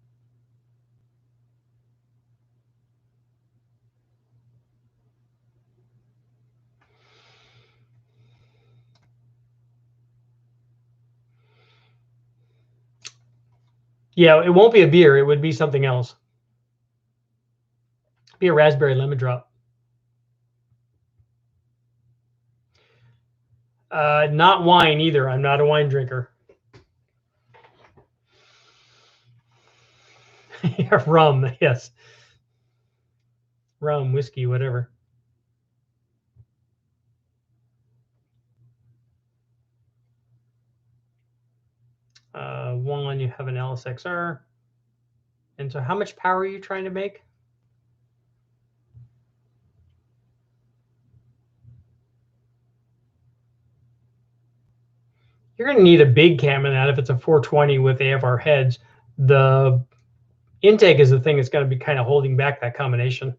Yeah, it won't be a beer. It would be something else. Be a raspberry lemon drop. Not wine either. I'm not a wine drinker. Rum, yes. Rum, whiskey, whatever. One, you have an LSXR. And so how much power are you trying to make? You're going to need a big cam in that if it's a 420 with AFR heads. The intake is the thing that's going to be kind of holding back that combination.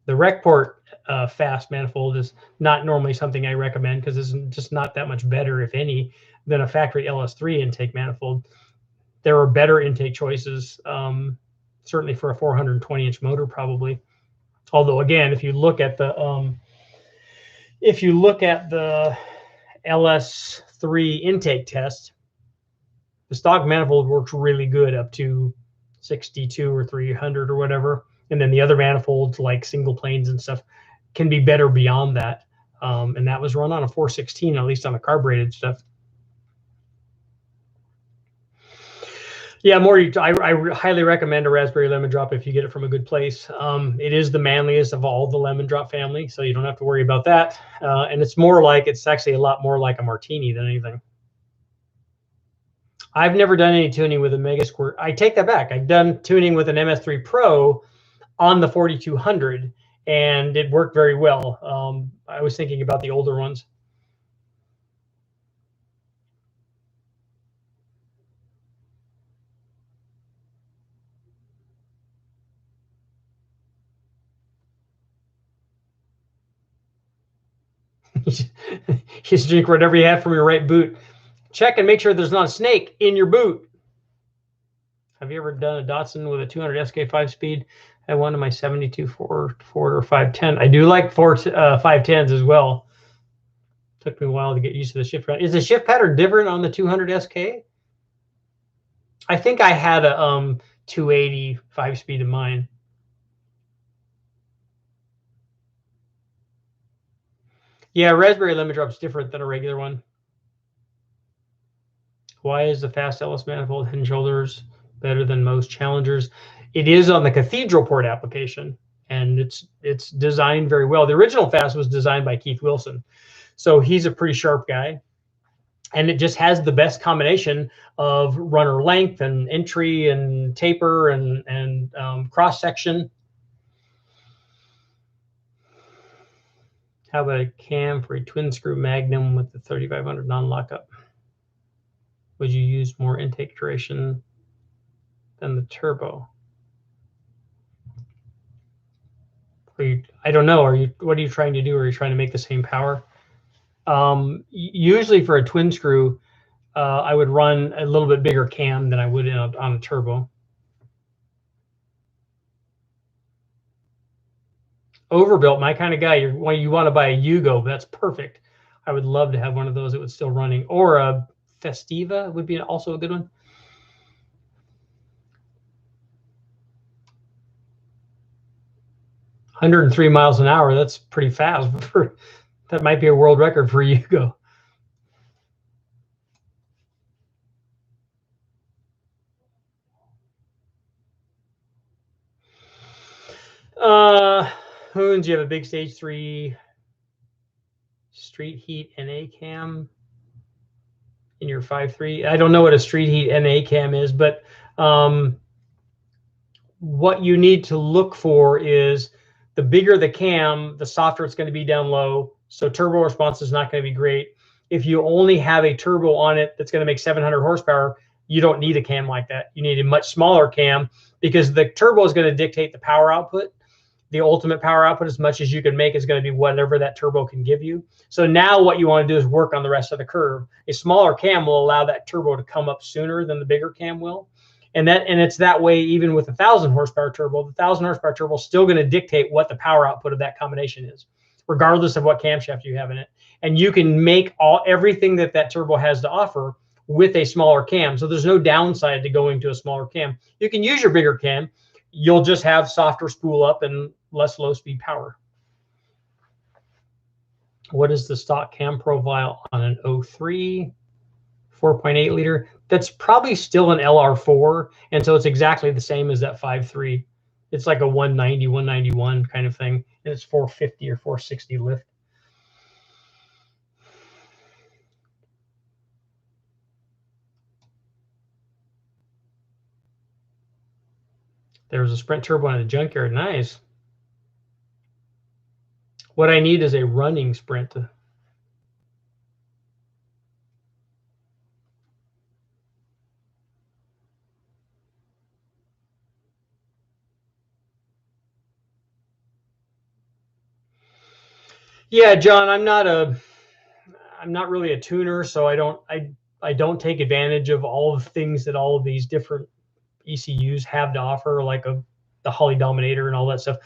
The rec port fast manifold is not normally something I recommend because it's just not that much better, if any, than a factory LS3 intake manifold. There are better intake choices, certainly for a 420-inch motor, probably. Although again, if you look at the LS3 intake test, the stock manifold works really good up to 62 or 300 or whatever. And then the other manifolds, like single planes and stuff, can be better beyond that. And that was run on a 416, at least on the carbureted stuff. Yeah, I highly recommend a raspberry lemon drop if you get it from a good place. It is the manliest of all the lemon drop family, so you don't have to worry about that. And it's actually a lot more like a martini than anything. I've never done any tuning with a Mega Squirt. I take that back. I've done tuning with an MS3 Pro on the 4200, and it worked very well. I was thinking about the older ones. Just drink whatever you have from your right boot. Check and make sure there's not a snake in your boot. Have you ever done a Datsun with a 200 SK 5-speed? I had one in my 72 Ford or 510. I do like 510s as well. Took me a while to get used to the shift pattern. Is the shift pattern different on the 200 SK? I think I had a 280 5-speed in mine. Yeah, raspberry lemon drop's different than a regular one. Why is the fast LS manifold head and shoulders better than most challengers? It is on the cathedral port application, and it's designed very well. The original fast was designed by Keith Wilson, so he's a pretty sharp guy, and it just has the best combination of runner length and entry and taper and cross section. How about a cam for a twin screw Magnum with the 3500 non-lockup? Would you use more intake duration than the turbo? I don't know. What are you trying to do? Are you trying to make the same power? Usually for a twin screw, I would run a little bit bigger cam than I would on a turbo. Overbuilt, my kind of guy. You want to buy a Yugo. That's perfect. I would love to have one of those that was still running, or a Festiva would be also a good one. "103 miles an hour. That's pretty fast. That might be a world record for Yugo. Hoons, you have a big stage 3 street heat NA cam in your 5.3. I don't know what a street heat NA cam is, but what you need to look for is the bigger the cam, the softer it's going to be down low. So turbo response is not going to be great. If you only have a turbo on it that's going to make 700 horsepower, you don't need a cam like that. You need a much smaller cam, because the turbo is going to dictate the power output. The ultimate power output, as much as you can make, is going to be whatever that turbo can give you. So now what you want to do is work on the rest of the curve. A smaller cam will allow that turbo to come up sooner than the bigger cam will. And it's that way even with a 1,000 horsepower turbo. The 1,000 horsepower turbo is still going to dictate what the power output of that combination is, regardless of what camshaft you have in it. And you can make everything that turbo has to offer with a smaller cam. So there's no downside to going to a smaller cam. You can use your bigger cam. You'll just have softer spool up and less low speed power. What is the stock cam profile on an 03 4.8 liter? That's probably still an LR4, and so it's exactly the same as that 5.3. It's like a 190, 191 kind of thing, and it's 450 or 460 lift. There's a Sprint turbo in the junkyard. Nice. What I need is a running Sprint. Yeah, John, I'm not really a tuner, so I don't take advantage of all of the things that all of these different ECUs have to offer, like the Holley Dominator and all that stuff.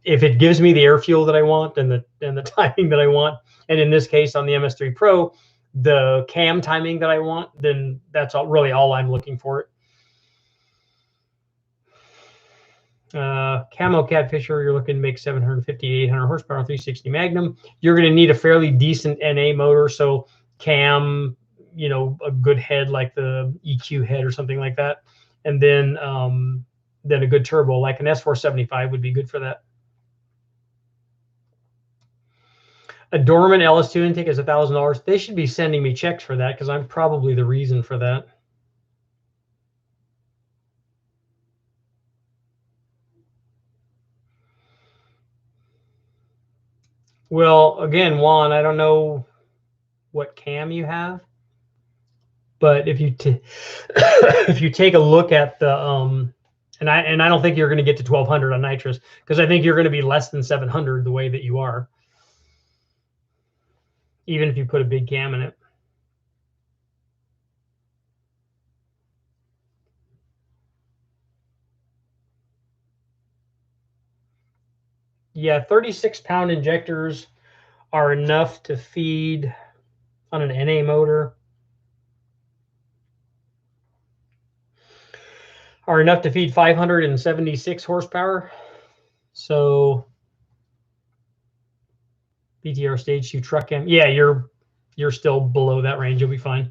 If it gives me the air fuel that I want and the timing that I want, and in this case on the MS3 Pro, the cam timing that I want, then that's really all I'm looking for. Camo Catfisher, you're looking to make 750, 800 horsepower, 360 Magnum. You're going to need a fairly decent NA motor, so cam, a good head like the EQ head or something like that, and then a good turbo like an S475 would be good for that. A Dorman LS2 intake is $1,000. They should be sending me checks for that, because I'm probably the reason for that. Well, again, Juan, I don't know what cam you have, but if you if you take a look at the and I don't think you're going to get to 1,200 on nitrous, because I think you're going to be less than 700 the way that you are, even if you put a big cam in it. Yeah, 36-pound injectors are enough to feed on an NA motor. Are enough to feed 576 horsepower. So BTR stage 2 truck cam. Yeah, you're still below that range. You'll be fine.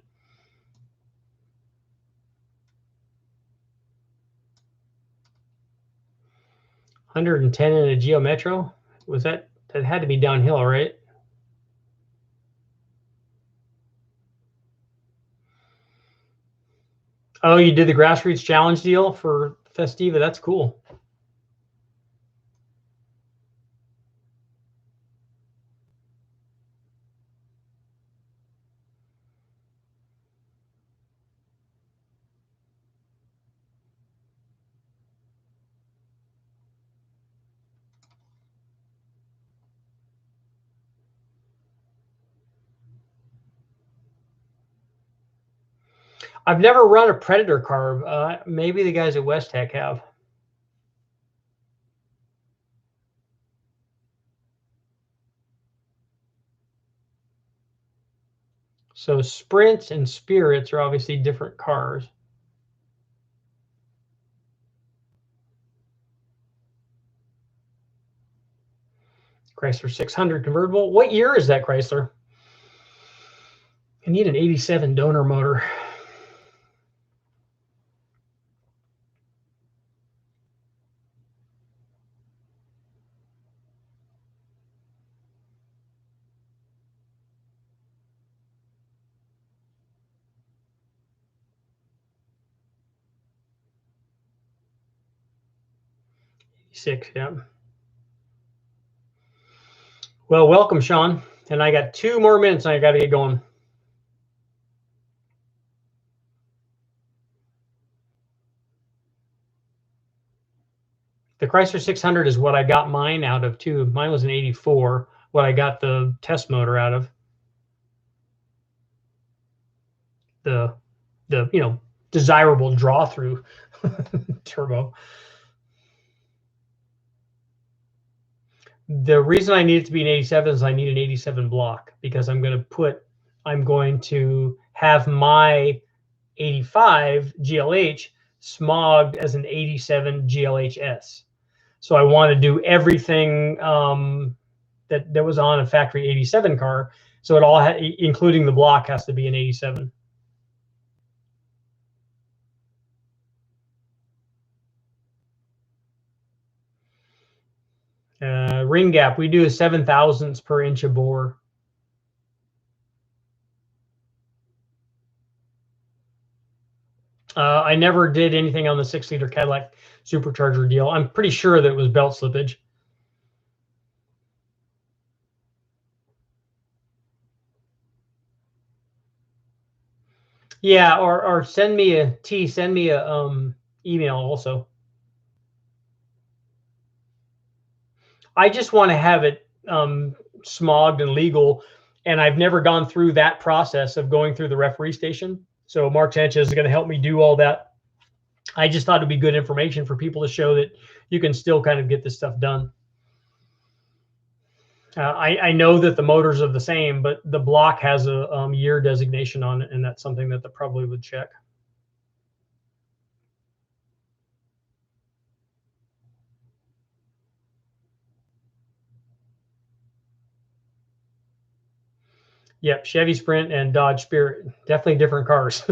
$110 in a Geo Metro. Was that had to be downhill, right? Oh, you did the grassroots challenge deal for Festiva. That's cool. I've never run a Predator carb. Maybe the guys at West Tech have. So Sprints and Spirits are obviously different cars. Chrysler 600 convertible. What year is that Chrysler? I need an 87 donor motor. Six, yeah. Well, welcome, Sean. And I got 2 more minutes and I got to get going. The Chrysler 600 is what I got mine out of too. Mine was an 84, what I got the test motor out of. The you know, desirable draw through turbo. The reason I need it to be an 87 is I need an 87 block, because I'm going to have my 85 GLH smogged as an 87 GLHS. So I want to do everything that was on a factory 87 car. So it all, including the block, has to be an 87. Ring gap, we do a 7/1000 per inch of bore. I never did anything on the 6-liter Cadillac supercharger deal. I'm pretty sure that it was belt slippage. Yeah, or send me a email also. I just want to have it smogged and legal, and I've never gone through that process of going through the referee station. So Mark Sanchez is going to help me do all that. I just thought it'd be good information for people to show that you can still kind of get this stuff done. I know that the motors are the same, but the block has a year designation on it, and that's something that they probably would check. Yep, Chevy Sprint and Dodge Spirit, definitely different cars.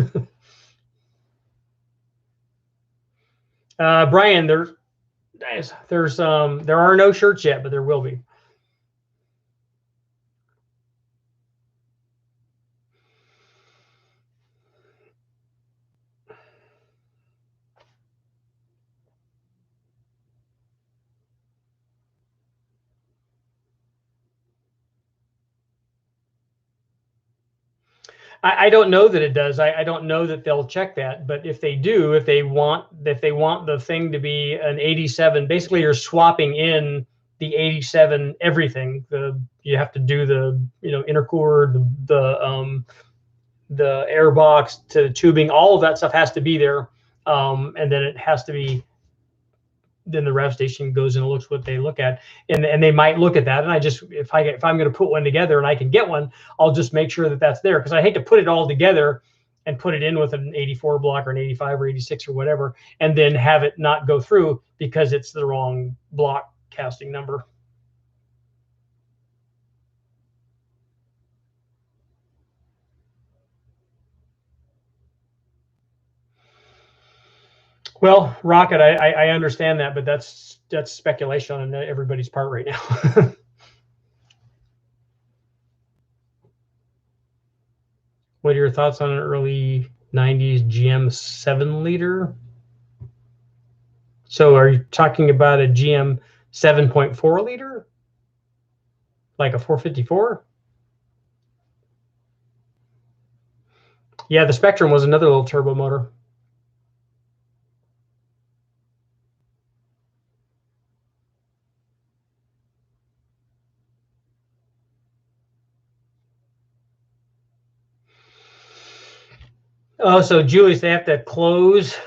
Brian, there are no shirts yet, but there will be. I don't know that it does. I don't know that they'll check that, but if they do, if they want the thing to be an 87, basically you're swapping in the 87 everything. You have to do the intercooler, the air box to the tubing, all of that stuff has to be there, and then it has to be. Then the rev station goes in and looks what they look at, and they might look at that. And if I'm going to put one together and I can get one, I'll just make sure that that's there, because I hate to put it all together and put it in with an 84 block or an 85 or 86 or whatever, and then have it not go through because it's the wrong block casting number. Well, Rocket, I understand that, but that's speculation on everybody's part right now. What are your thoughts on an early 90s GM 7-liter? So are you talking about a GM 7.4 liter? Like a 454? Yeah, the Spectrum was another little turbo motor. Oh, so Julius, they have to close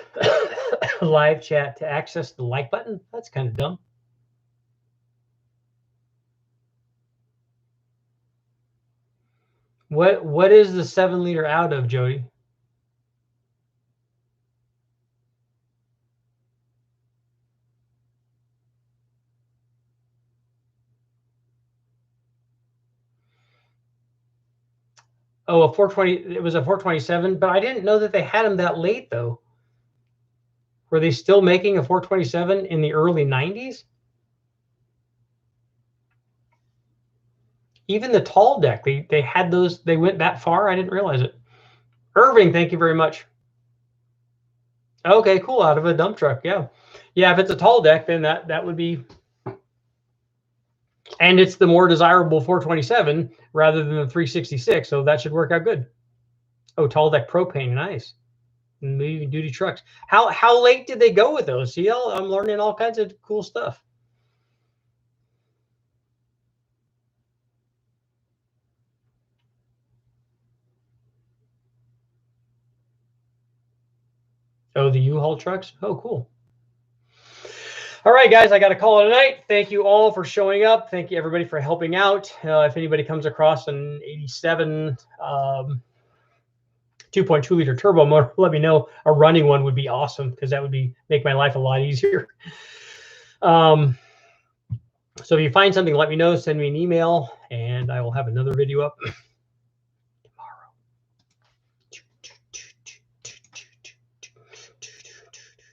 live chat to access the like button? That's kind of dumb. What is the 7-liter out of, Jody? Oh, a 420. It was a 427, but I didn't know that they had them that late though. Were they still making a 427 in the early 90s? Even the tall deck, they had those. They went that far. I didn't realize it. Irving, thank you very much. Okay, cool. Out of a dump truck, yeah, yeah. If it's a tall deck, then that would be, and it's the more desirable 427 rather than the 366. So that should work out good. Oh, tall deck propane, nice. Medium duty trucks. How late did they go with those? See, I'm learning all kinds of cool stuff. Oh, the U-Haul trucks. Oh, cool. All right, guys, I got to call it a night. Thank you all for showing up. Thank you, everybody, for helping out. If anybody comes across an 87 2.2 liter turbo motor, let me know. A running one would be awesome because that would make my life a lot easier. So if you find something, let me know. Send me an email, and I will have another video up.